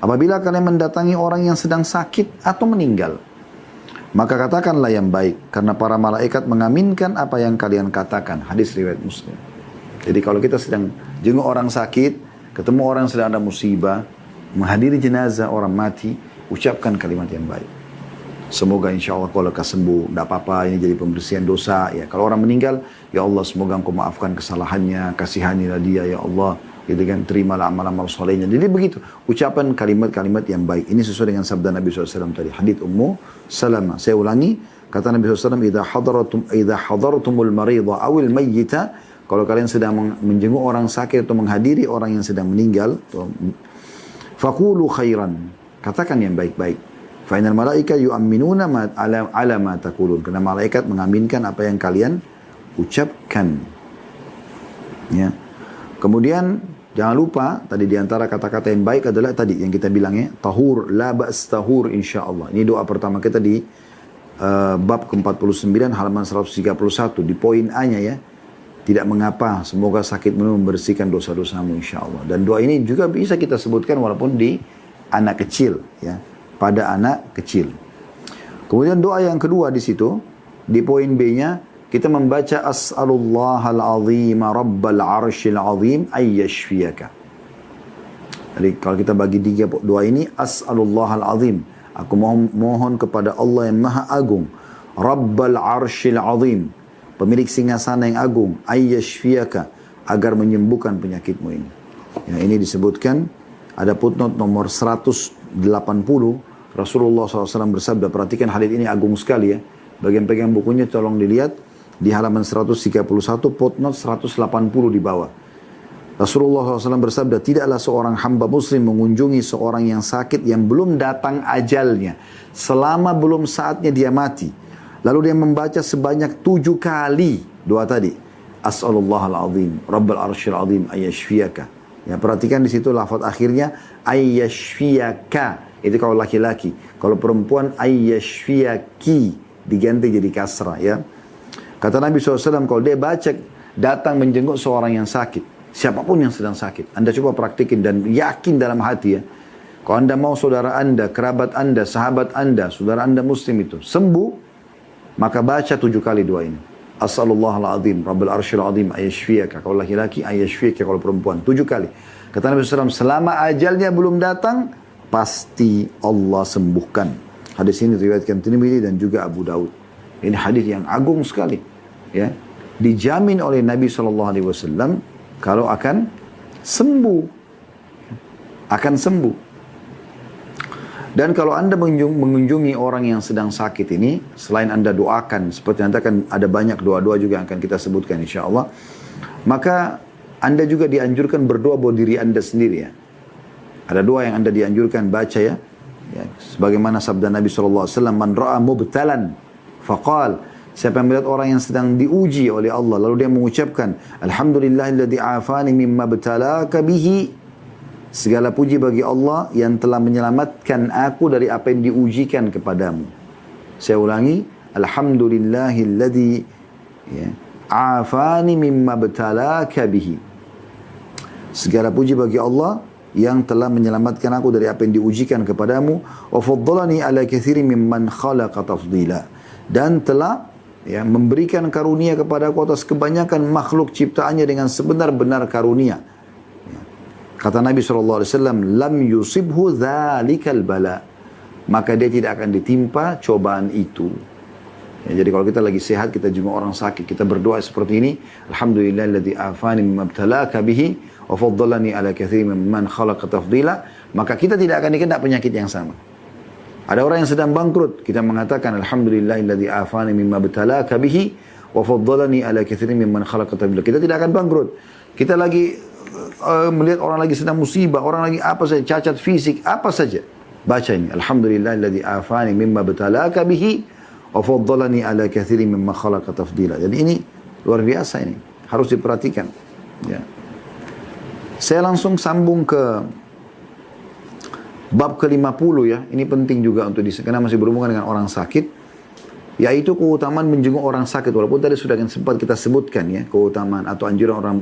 Apabila kalian mendatangi orang yang sedang sakit atau meninggal, maka katakanlah yang baik, karena para malaikat mengaminkan apa yang kalian katakan. Hadis riwayat Muslim. Jadi kalau kita sedang jenguk orang sakit, ketemu orang sedang ada musibah, menghadiri jenazah orang mati, ucapkan kalimat yang baik. Semoga insya Allah kalau lekas sembuh, tidak apa-apa, ini jadi pembersihan dosa. Ya, kalau orang meninggal, ya Allah semoga engkau maafkan kesalahannya, kasihanilah dia ya Allah. Gitu kan, terimalah amal-amal solehnya. Jadi begitu, ucapan kalimat-kalimat yang baik. Ini sesuai dengan sabda Nabi SAW tadi. Hadits Ummu Salamah. Saya ulangi, kata Nabi SAW, idza hadartumul marida awil mayyita, kalau kalian sedang menjenguk orang sakit atau menghadiri orang yang sedang meninggal, Faqulu khairan. Katakan yang baik-baik. Fa innal malaika yu'minuna ala ma taqulun. Karena malaikat mengaminkan apa yang kalian ucapkan. Ya. Kemudian jangan lupa tadi di antara kata-kata yang baik adalah tadi yang kita bilang ya, tahur, la ba's tahur insyaallah. Ini doa pertama kita di bab ke-49 halaman 131 di poin A-nya ya. Tidak mengapa, semoga sakitmu membersihkan dosa-dosamu insyaallah. Dan doa ini juga bisa kita sebutkan walaupun di anak kecil ya, pada anak kecil. Kemudian doa yang kedua di situ di poin B-nya kita membaca as'alullahal azim rabbal arsyil azim ayyashfiyaka. Jadi kalau kita bagi tiga doa ini, as'alullahal azim, aku mohon kepada Allah yang maha agung, rabbal arsyil azim, pemilik singgasana yang agung, ayyashfiyaka, agar menyembuhkan penyakitmu ini. Ya, ini disebutkan ada footnote nomor 180. Rasulullah SAW bersabda, perhatikan hadis ini agung sekali ya. Bagian pegang bukunya tolong dilihat di halaman 131 footnote 180 di bawah. Rasulullah SAW bersabda, tidaklah seorang hamba muslim mengunjungi seorang yang sakit yang belum datang ajalnya selama belum saatnya dia mati. Lalu dia membaca sebanyak 7 kali doa tadi. As'alullahal azim, rabbal arsyil azim, ayyashfiyaka. Ya, perhatikan di situ lafaz akhirnya ayyashfiyaka. Itu kalau laki-laki. Kalau perempuan ayyashfiyaki, diganti jadi kasrah ya. Kata Nabi SAW, kalau dia baca datang menjenguk seorang yang sakit, siapapun yang sedang sakit, Anda coba praktikin dan yakin dalam hati ya. Kalau Anda mau saudara Anda, kerabat Anda, sahabat Anda, saudara Anda muslim itu sembuh, maka baca 7 kali doa ini. As'alullahal azim, rabbal arsyil azim, ayyashfiyaka. Kalau laki-laki, ayyashfiyaka. Kalau perempuan, 7 kali. Kata Nabi SAW, selama ajalnya belum datang, pasti Allah sembuhkan. Hadis ini diriwayatkan Tirmidzi dan juga Abu Daud. Ini hadis yang agung sekali. Ya, dijamin oleh Nabi SAW kalau akan sembuh. Akan sembuh. Dan kalau Anda mengunjungi orang yang sedang sakit ini, selain Anda doakan, seperti nanti akan ada banyak doa-doa juga yang akan kita sebutkan insya Allah, maka Anda juga dianjurkan berdoa buat diri Anda sendiri ya. Ada doa yang Anda dianjurkan baca ya. Ya, sebagaimana sabda Nabi SAW, man ra'a mubtalan faqal, siapa yang melihat orang yang sedang diuji oleh Allah, lalu dia mengucapkan, alhamdulillahilladzi afani mimma btalaka bihi, segala puji bagi Allah yang telah menyelamatkan aku dari apa yang diujikan kepadamu. Saya ulangi, alhamdulillahilladzi afani mimma btalaka bihi, segala puji bagi Allah yang telah menyelamatkan aku dari apa yang diujikan kepadamu, wa faddalani ala katsirin mimman khalaqa tafdila, dan telah memberikan karunia kepada aku atas kebanyakan makhluk ciptaannya dengan sebenar-benar karunia. Kata Nabi SAW, lam yusibhu dhalikal bala, maka dia tidak akan ditimpa cobaan itu. Ya, jadi kalau kita lagi sehat, kita jenguk orang sakit, kita berdoa seperti ini, alhamdulillahilladzi afani mimma btalaka bihi wa faddalani ala katsirin mimman khalaqa tafdila, maka kita tidak akan dikena penyakit yang sama. Ada orang yang sedang bangkrut, kita mengatakan alhamdulillahilladzi afani mimma btalaka bihi wa faddalani ala katsirin mimman khalaqa tafdila. Kita tidak akan bangkrut. Kita lagi melihat orang lagi sedang musibah, orang lagi apa saja, cacat fisik, apa saja, baca ini, alhamdulillahilladzi afani mimma btalaka bihi wa faddalani ala katsirin mimman khalaqa tafdila. Jadi ini luar biasa, ini harus diperhatikan ya. Saya langsung sambung ke bab ke-50 ya. Ini penting juga untuk karena masih berhubungan dengan orang sakit, yaitu keutamaan menjenguk orang sakit. Walaupun tadi sudah sempat kita sebutkan ya, keutamaan atau anjuran orang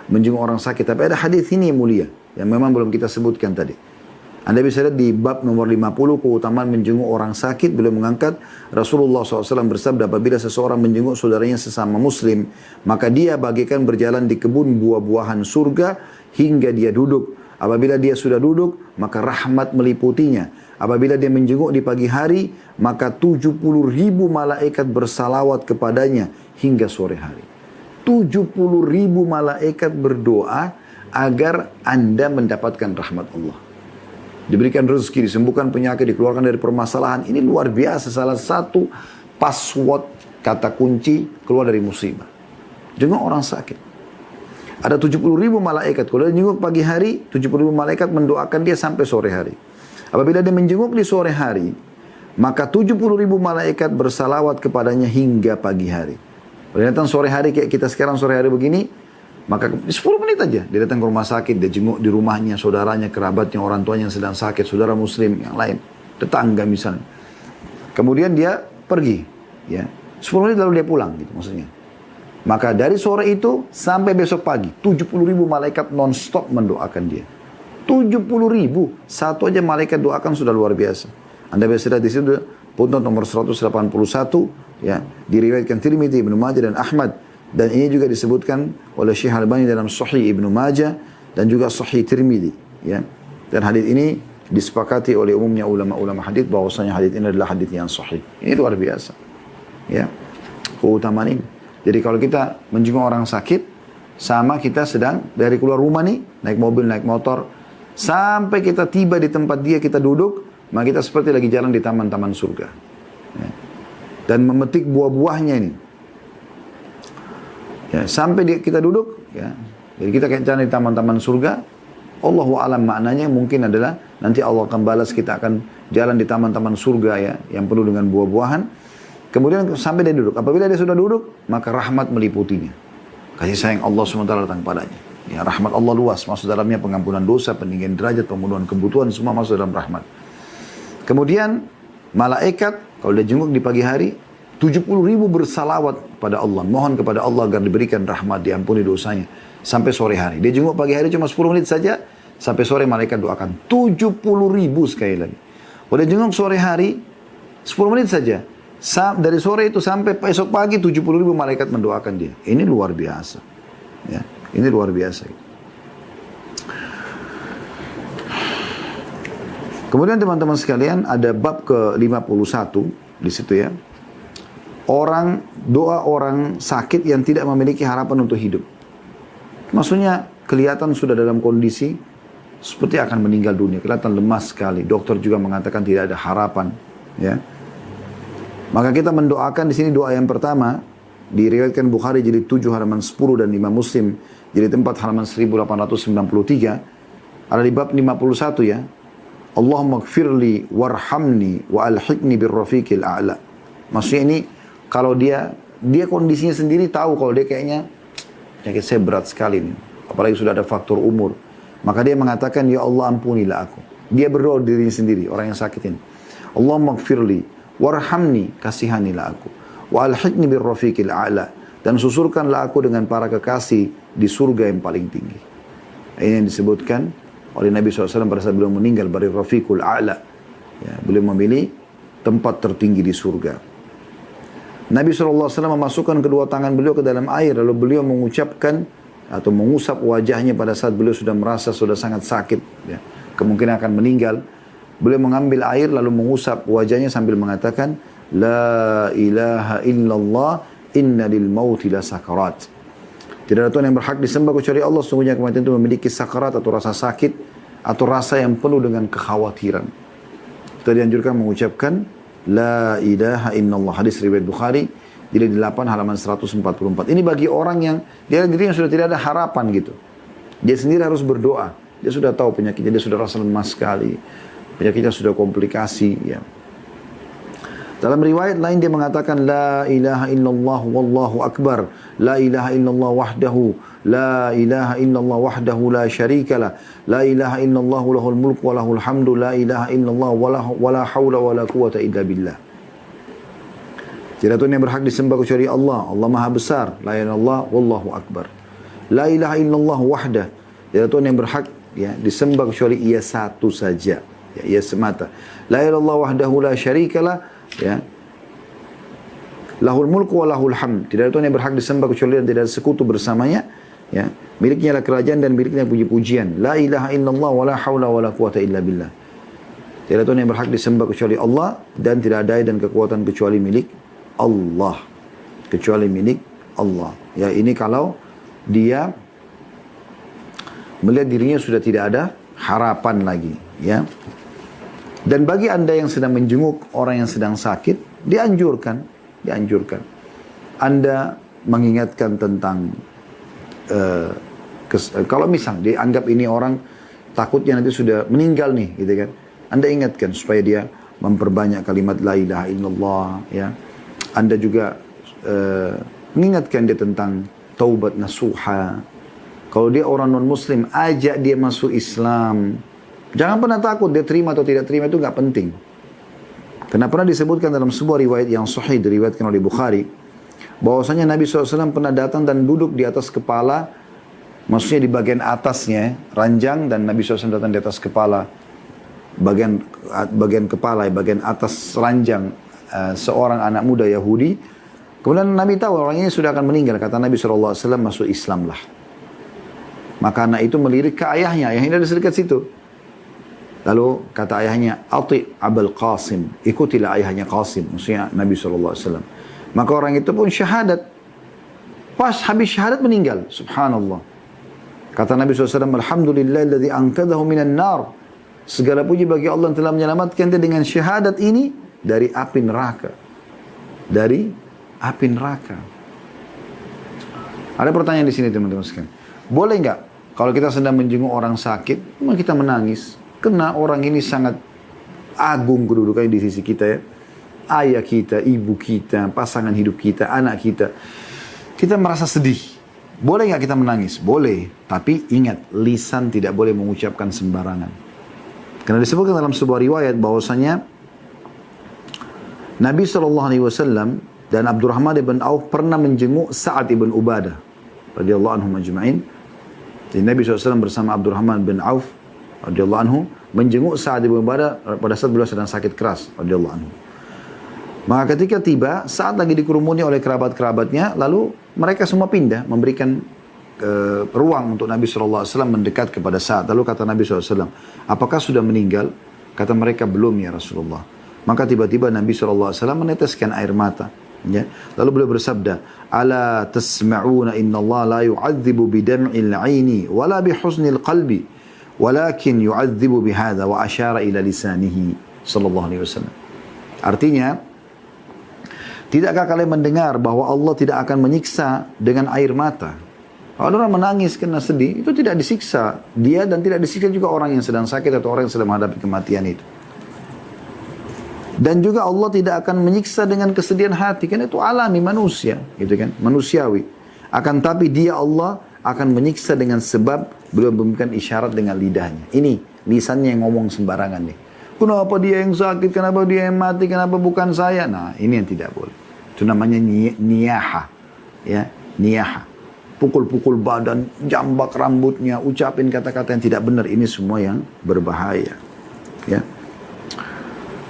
menjenguk orang sakit. Tapi ada hadis ini yang mulia yang memang belum kita sebutkan tadi. Anda bisa lihat di bab nomor 50, keutamaan menjenguk orang sakit. Beliau mengangkat Rasulullah SAW bersabda, apabila seseorang menjenguk saudaranya sesama muslim, maka dia bagaikan berjalan di kebun buah-buahan surga hingga dia duduk. Apabila dia sudah duduk, maka rahmat meliputinya. Apabila dia menjenguk di pagi hari, maka 70.000 malaikat bersalawat kepadanya hingga sore hari. 70.000 malaikat berdoa agar Anda mendapatkan rahmat Allah. Diberikan rezeki, disembuhkan penyakit, dikeluarkan dari permasalahan. Ini luar biasa, salah satu password kata kunci keluar dari musibah. Jenguk orang sakit. Ada 70.000 malaikat. Kalau dia menjenguk pagi hari, 70.000 malaikat mendoakan dia sampai sore hari. Apabila dia menjenguk di sore hari, maka 70.000 malaikat bersalawat kepadanya hingga pagi hari. Kalau dia datang sore hari kayak kita sekarang sore hari begini, maka 10 menit aja dia datang ke rumah sakit, dia jenguk di rumahnya, saudaranya, kerabatnya, orang tuanya yang sedang sakit, saudara muslim yang lain, tetangga misalnya. Kemudian dia pergi, ya. 10 menit lalu dia pulang gitu maksudnya. Maka dari sore itu sampai besok pagi, 70.000 malaikat non-stop mendoakan dia. 70.000, satu aja malaikat doakan sudah luar biasa. Anda bisa lihat di situ footnote nomor 181, ya, diriwayatkan Tirmidzi, Ibnu Majah dan Ahmad, dan ini juga disebutkan oleh Syekh Albani dalam Sahih Ibnu Majah dan juga Sahih Tirmidzi, ya. Dan hadis ini disepakati oleh umumnya ulama-ulama hadis bahwasanya hadis ini adalah hadis yang sahih. Ini luar biasa, ya, keutamaan ini. Jadi kalau kita menjenguk orang sakit, sama kita sedang dari keluar rumah nih, naik mobil, naik motor, sampai kita tiba di tempat dia, kita duduk, maka kita seperti lagi jalan di taman-taman surga. Ya. Dan memetik buah-buahnya ini. Ya, sampai kita duduk, ya. Jadi kita kayak jalan di taman-taman surga. Allahu alam maknanya mungkin adalah nanti Allah akan balas, kita akan jalan di taman-taman surga, ya, yang penuh dengan buah-buahan. Kemudian sampai dia duduk. Apabila dia sudah duduk, maka rahmat meliputinya. Kasih sayang Allah SWT datang padanya. Ya, rahmat Allah luas. Masuk dalamnya pengampunan dosa, peninggian derajat, pemenuhan kebutuhan, semua masuk dalam rahmat. Kemudian malaikat, kalau dia jenguk di pagi hari, 70.000 bersalawat pada Allah. Mohon kepada Allah agar diberikan rahmat, diampuni dosanya. Sampai sore hari. Dia jenguk pagi hari cuma 10 menit saja. Sampai sore malaikat doakan. 70.000 sekali lagi. Kalau dia jenguk sore hari, 10 menit saja. Dari sore itu sampai esok pagi 70.000 malaikat mendoakan dia. Ini luar biasa. Ya, ini luar biasa. Kemudian teman-teman sekalian ada bab ke-51 di situ, ya. Doa orang sakit yang tidak memiliki harapan untuk hidup. Maksudnya kelihatan sudah dalam kondisi seperti akan meninggal dunia, kelihatan lemas sekali. Dokter juga mengatakan tidak ada harapan, ya. Maka kita mendoakan di sini doa yang pertama, diriwayatkan Bukhari jilid 7 halaman 10 dan Imam Muslim jilid 4 halaman 1893. Ada di bab 51, ya. Allahumma gfirli warhamni wa alhiqni birrafiqil a'la. Maksudnya ini kalau dia kondisinya sendiri tahu kalau dia kayaknya penyakit saya berat sekali nih, apalagi sudah ada faktor umur. Maka dia mengatakan, ya Allah ampunilah aku. Dia berdoa dirinya sendiri, orang yang sakit ini. Allahumma gfirli warhamni, kasihanilah aku. Wa alhiqni birrafiqil a'la, dan susurkanlah aku dengan para kekasih di surga yang paling tinggi. Ini yang disebutkan oleh Nabi SAW pada saat beliau meninggal, bari rafiqul a'la. Ya, beliau memilih tempat tertinggi di surga. Nabi SAW memasukkan kedua tangan beliau ke dalam air, lalu beliau mengucapkan atau mengusap wajahnya pada saat beliau sudah merasa sudah sangat sakit, ya, kemungkinan akan meninggal. Beliau mengambil air lalu mengusap wajahnya sambil mengatakan, La ilaha illallah inna lil mauti la sakarat. Tidak ada Tuhan yang berhak disembah kecuali Allah. Sungguhnya kematian itu memiliki sakarat atau rasa sakit atau rasa yang penuh dengan kekhawatiran. Kita dianjurkan mengucapkan La ilaha illallah. Hadis riwayat Bukhari jilid 8 halaman 144. Ini bagi orang yang dirinya sudah tidak ada harapan gitu. Dia sendiri harus berdoa. Dia sudah tahu penyakitnya, dia sudah rasa lemas sekali. Penyakitnya sudah komplikasi, ya. Dalam riwayat lain dia mengatakan la ilaha illallah wallahu akbar, la ilaha illallah wahdahu, la ilaha illallah wahdahu la syarikalah, la ilaha illallah lahul mulku wa lahul hamdu, la ilaha illallah wala hawla wala quwata illa billah. Tidak ada Tuhan yang berhak disembah kecuali Allah. Allah Maha Besar. La ilaha illallah wallahu akbar. La ilaha illallah wahdah. Tidak ada Tuhan yang berhak, ya, disembah kecuali Ia satu saja. Ya, Ia semata. La ilaha illallah wahdahu la syarikalah, ya. Lahul mulku wa lahul hamd. Tidak ada Tuhan yang berhak disembah kecuali dan tidak ada sekutu bersamanya, ya. Miliknya lah kerajaan dan miliknya puji-pujian. La ilaha illallah wa la hawla wa la quwata illa billah. Tidak ada Tuhan yang berhak disembah kecuali Allah dan tidak ada daya dan kekuatan kecuali milik Allah. Kecuali milik Allah. Ya, ini kalau dia melihat dirinya sudah tidak ada harapan lagi, ya. Dan bagi Anda yang sedang menjenguk orang yang sedang sakit, dianjurkan Anda mengingatkan tentang Kalau misal dianggap ini orang takutnya nanti sudah meninggal nih, gitu kan. Anda ingatkan supaya dia memperbanyak kalimat la ilaha illallah, ya. Anda juga mengingatkan dia tentang taubat nasuha. Kalau dia orang non-muslim, ajak dia masuk Islam. Jangan pernah takut dia terima atau tidak terima, itu nggak penting. Karena pernah disebutkan dalam sebuah riwayat yang sahih diriwayatkan oleh Bukhari, bahwasanya Nabi SAW pernah datang dan duduk di atas kepala, maksudnya di bagian atasnya ranjang, dan Nabi SAW datang di atas kepala bagian kepala, bagian atas ranjang seorang anak muda Yahudi. Kemudian Nabi tahu orang ini sudah akan meninggal. Kata Nabi SAW, masuk Islam lah. Maka anak itu melirik ke ayahnya. Ayahnya ada dekat situ. Lalu kata ayahnya, Ati Abul Qasim. Ikutilah ayahnya Qasim. Maksudnya Nabi SAW. Maka orang itu pun syahadat. Pas habis syahadat meninggal. Subhanallah. Kata Nabi SAW, Alhamdulillahilladzi anqadhahu minan nar. Segala puji bagi Allah yang telah menyelamatkan dia dengan syahadat ini dari api neraka. Dari api neraka. Ada pertanyaan di sini teman-teman sekalian. Boleh nggak kalau kita sedang menjenguk orang sakit, kita menangis? Karena orang ini sangat agung kedudukannya di sisi kita, ya. Ayah kita, ibu kita, pasangan hidup kita, anak kita. Kita merasa sedih. Boleh nggak kita menangis? Boleh. Tapi ingat, lisan tidak boleh mengucapkan sembarangan. Karena disebutkan dalam sebuah riwayat bahwasanya Nabi SAW dan Abdurrahman ibn Auf pernah menjenguk Sa'ad ibn Ubadah radhiyallahu anhum ajma'in. Jadi Nabi SAW bersama Abdurrahman bin Auf radhiyallahu anhu menjenguk Sa'ad ibn Ubadah pada saat beliau sedang sakit keras radhiyallahu anhu. Maka ketika tiba, Sa'ad lagi dikerumuni oleh kerabat-kerabatnya, lalu mereka semua pindah memberikan ruang untuk Nabi SAW mendekat kepada Sa'ad. Lalu kata Nabi SAW, apakah sudah meninggal? Kata mereka, belum ya Rasulullah. Maka tiba-tiba Nabi SAW meneteskan air mata. Ya. Lalu beliau bersabda, Ala tasma'una inna Allah la yu'adzibu bidam'il aini wala bihusnil qalbi walakin yu'adzibu bihadha wa asyara ila lisanihi sallallahu alaihi wasallam. Artinya, tidakkah kalian mendengar bahwa Allah tidak akan menyiksa dengan air mata? Kalau orang menangis karena sedih, itu tidak disiksa dia dan tidak disiksa juga orang yang sedang sakit atau orang yang sedang menghadapi kematian itu. Dan juga Allah tidak akan menyiksa dengan kesedihan hati, kan itu alami manusia, gitu kan, manusiawi. Akan tapi dia Allah akan menyiksa dengan sebab beliau memberikan isyarat dengan lidahnya. Ini lisannya yang ngomong sembarangan nih. Kenapa dia yang sakit, kenapa dia yang mati, kenapa bukan saya? Nah, ini yang tidak boleh. Itu namanya niyaha, ya, niyaha. Pukul-pukul badan, jambak rambutnya, ucapin kata-kata yang tidak benar. Ini semua yang berbahaya. Ya.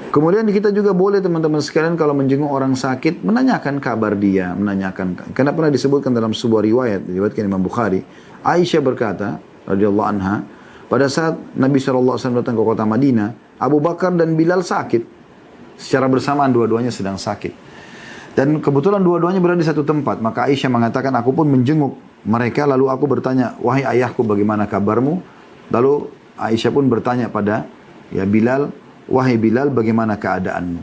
Kemudian kita juga boleh teman-teman sekalian kalau menjenguk orang sakit, menanyakan kabar dia, menanyakan. Karena pernah disebutkan dalam sebuah riwayat, diriwayatkan Imam Bukhari, Aisyah berkata, radhiyallahu anha, pada saat Nabi SAW datang ke kota Madinah, Abu Bakar dan Bilal sakit. Secara bersamaan dua-duanya sedang sakit. Dan kebetulan dua-duanya berada di satu tempat. Maka Aisyah mengatakan, aku pun menjenguk mereka. Lalu aku bertanya, wahai ayahku, bagaimana kabarmu? Lalu Aisyah pun bertanya pada Bilal, wahai Bilal, bagaimana keadaanmu?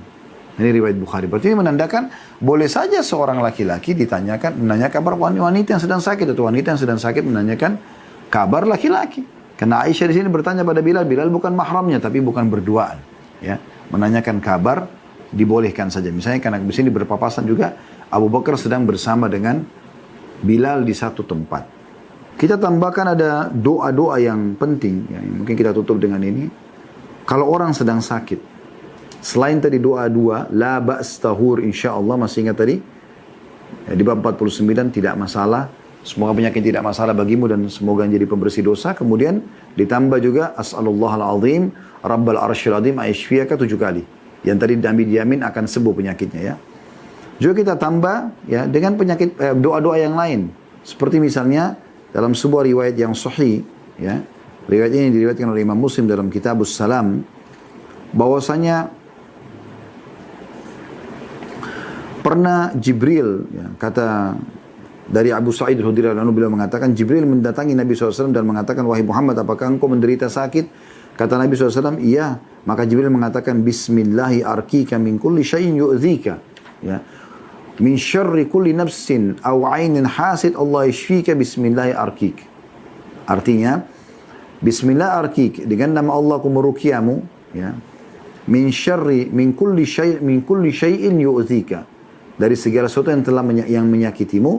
Ini riwayat Bukhari. Berarti ini menandakan, boleh saja seorang laki-laki menanya kabar wanita yang sedang sakit. Atau wanita yang sedang sakit menanyakan kabar laki-laki. Karena Aisyah di sini bertanya pada Bilal. Bilal bukan mahramnya, tapi bukan berduaan. Ya, menanyakan kabar dibolehkan saja. Misalnya karena di sini berpapasan juga Abu Bakar sedang bersama dengan Bilal di satu tempat. Kita tambahkan ada doa-doa yang penting, yang mungkin kita tutup dengan ini. Kalau orang sedang sakit, selain tadi doa-doa, la ba's tahur insyaallah, masih ingat tadi? Ya, di bab 49 tidak masalah. Semoga penyakit tidak masalah bagimu dan semoga menjadi pembersih dosa. Kemudian ditambah juga as'alullahal azim rabbal arsyil azim ayyashfiyaka 7 kali. Yang tadi Nabi dijamin akan sembuh penyakitnya, ya. Juga kita tambah ya dengan penyakit doa-doa yang lain. Seperti misalnya dalam sebuah riwayat yang sahih, ya. Riwayat ini diriwayatkan oleh Imam Muslim dalam Kitabus Salam, bahwasanya pernah Jibril, ya, kata dari Abu Sa'id Al-Khudri radhiyallahu anhu, beliau mengatakan Jibril mendatangi Nabi SAW dan mengatakan, wahai Muhammad, apakah engkau menderita sakit? Kata Nabi SAW, iya. Maka Jibril mengatakan, Bismillahi arkika min kulli syai'in yu'dhika. Ya. Min syarri kulli nafsin aw ainin hasid Allah yashfika bismillahi arkik. Artinya, Bismillah arqik, dengan nama Allah aku merukiamu, ya. Min kulli syai'in yu'dzika. Dari segala sesuatu yang telah yang menyakitimu.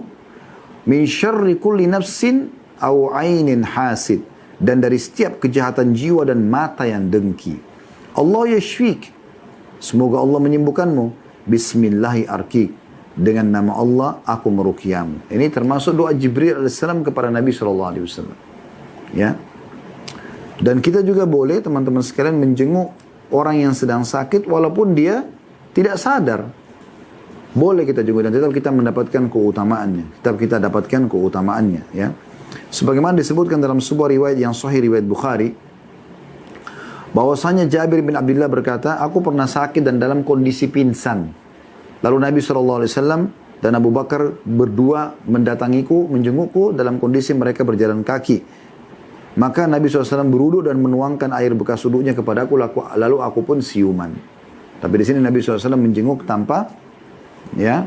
Min syarri kulli nafsin au ainin hasid. Dan dari setiap kejahatan jiwa dan mata yang dengki. Allah yashfik. Semoga Allah menyembuhkanmu. Bismillahi arqik. Dengan nama Allah aku merukiamu. Ini termasuk doa Jibril alaihissalam kepada Nabi SAW. Ya. Dan kita juga boleh teman-teman sekalian menjenguk orang yang sedang sakit walaupun dia tidak sadar. Boleh kita jenguk dan tetap kita mendapatkan keutamaannya. Tetap kita dapatkan keutamaannya. Ya. Sebagaimana disebutkan dalam sebuah riwayat yang sahih, riwayat Bukhari, bahwasanya Jabir bin Abdullah berkata, aku pernah sakit dan dalam kondisi pingsan. Lalu Nabi SAW dan Abu Bakar berdua mendatangiku, menjengukku dalam kondisi mereka berjalan kaki. Maka Nabi SAW beruduk dan menuangkan air bekas wuduknya kepada aku, lalu aku pun siuman. Tapi di sini Nabi SAW menjenguk tanpa, ya,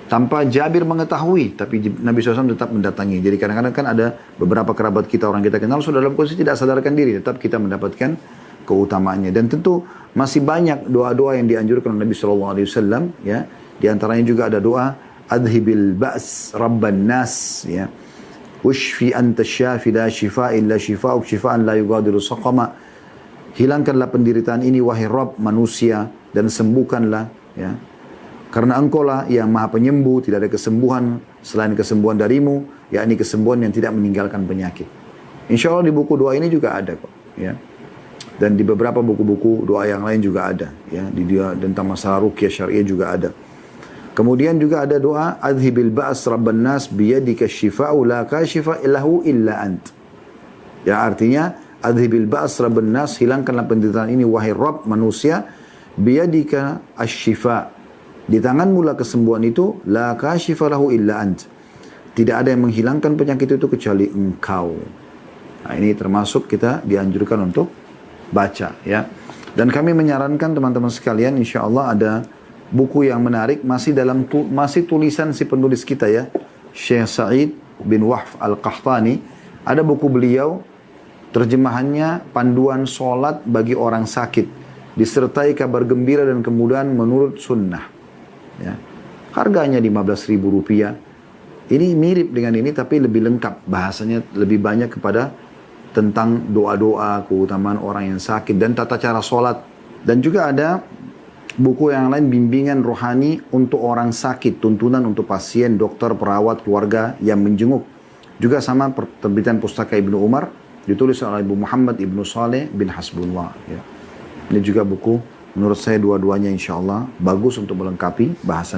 tanpa Jabir mengetahui, tapi Nabi SAW tetap mendatangi. Jadi kadang-kadang kan ada beberapa kerabat kita, orang kita kenal, sudah dalam posisi tidak sadarkan diri, tetap kita mendapatkan keutamaannya. Dan tentu masih banyak doa-doa yang dianjurkan oleh Nabi SAW, ya. Di antaranya juga ada doa adhibil ba's rabban nas, ya. Washfi anta syafi la shifa illa shifa'uk shifa'an la yugadiru saqama. Hilangkanlah penderitaan ini wahai Rabb manusia dan sembuhkanlah, ya. Karena engkaulah yang maha penyembuh, tidak ada kesembuhan selain kesembuhan darimu, yakni kesembuhan yang tidak meninggalkan penyakit. Insya Allah di buku doa ini juga ada kok, ya. Dan di beberapa buku-buku doa yang lain juga ada, ya. Di dia tentang masalah ruqyah syariah juga ada. Kemudian juga ada doa adhibil ba's rabban nas biyadika syifa'u la kashifa illahu illa ant. Ya, artinya adhibil ba's rabban nas, hilangkanlah penderitaan ini wahai Rabb manusia, biyadika asy-syifa. Di tanganmu lah kesembuhan itu, la kashifa lahu illa ant. Tidak ada yang menghilangkan penyakit itu kecuali engkau. Nah, ini termasuk kita dianjurkan untuk baca, ya. Dan kami menyarankan teman-teman sekalian, insyaallah ada buku yang menarik, masih tulisan si penulis kita, ya, Syekh Sa'id bin Wahf Al-Qahtani. Ada buku beliau, terjemahannya panduan sholat bagi orang sakit, disertai kabar gembira dan kemudahan menurut sunnah, ya. Harganya Rp15.000. Ini mirip dengan ini tapi lebih lengkap, bahasanya lebih banyak kepada tentang doa-doa, keutamaan orang yang sakit dan tata cara sholat. Dan juga ada buku yang lain, bimbingan rohani untuk orang sakit, tuntunan untuk pasien, dokter, perawat, keluarga yang menjenguk. Juga sama terbitan pustaka Ibnu Umar, ditulis oleh Ibu Muhammad Ibnu Saleh bin Hasbullah, ya. Ini juga buku menurut saya dua-duanya insya Allah bagus untuk melengkapi bahasan.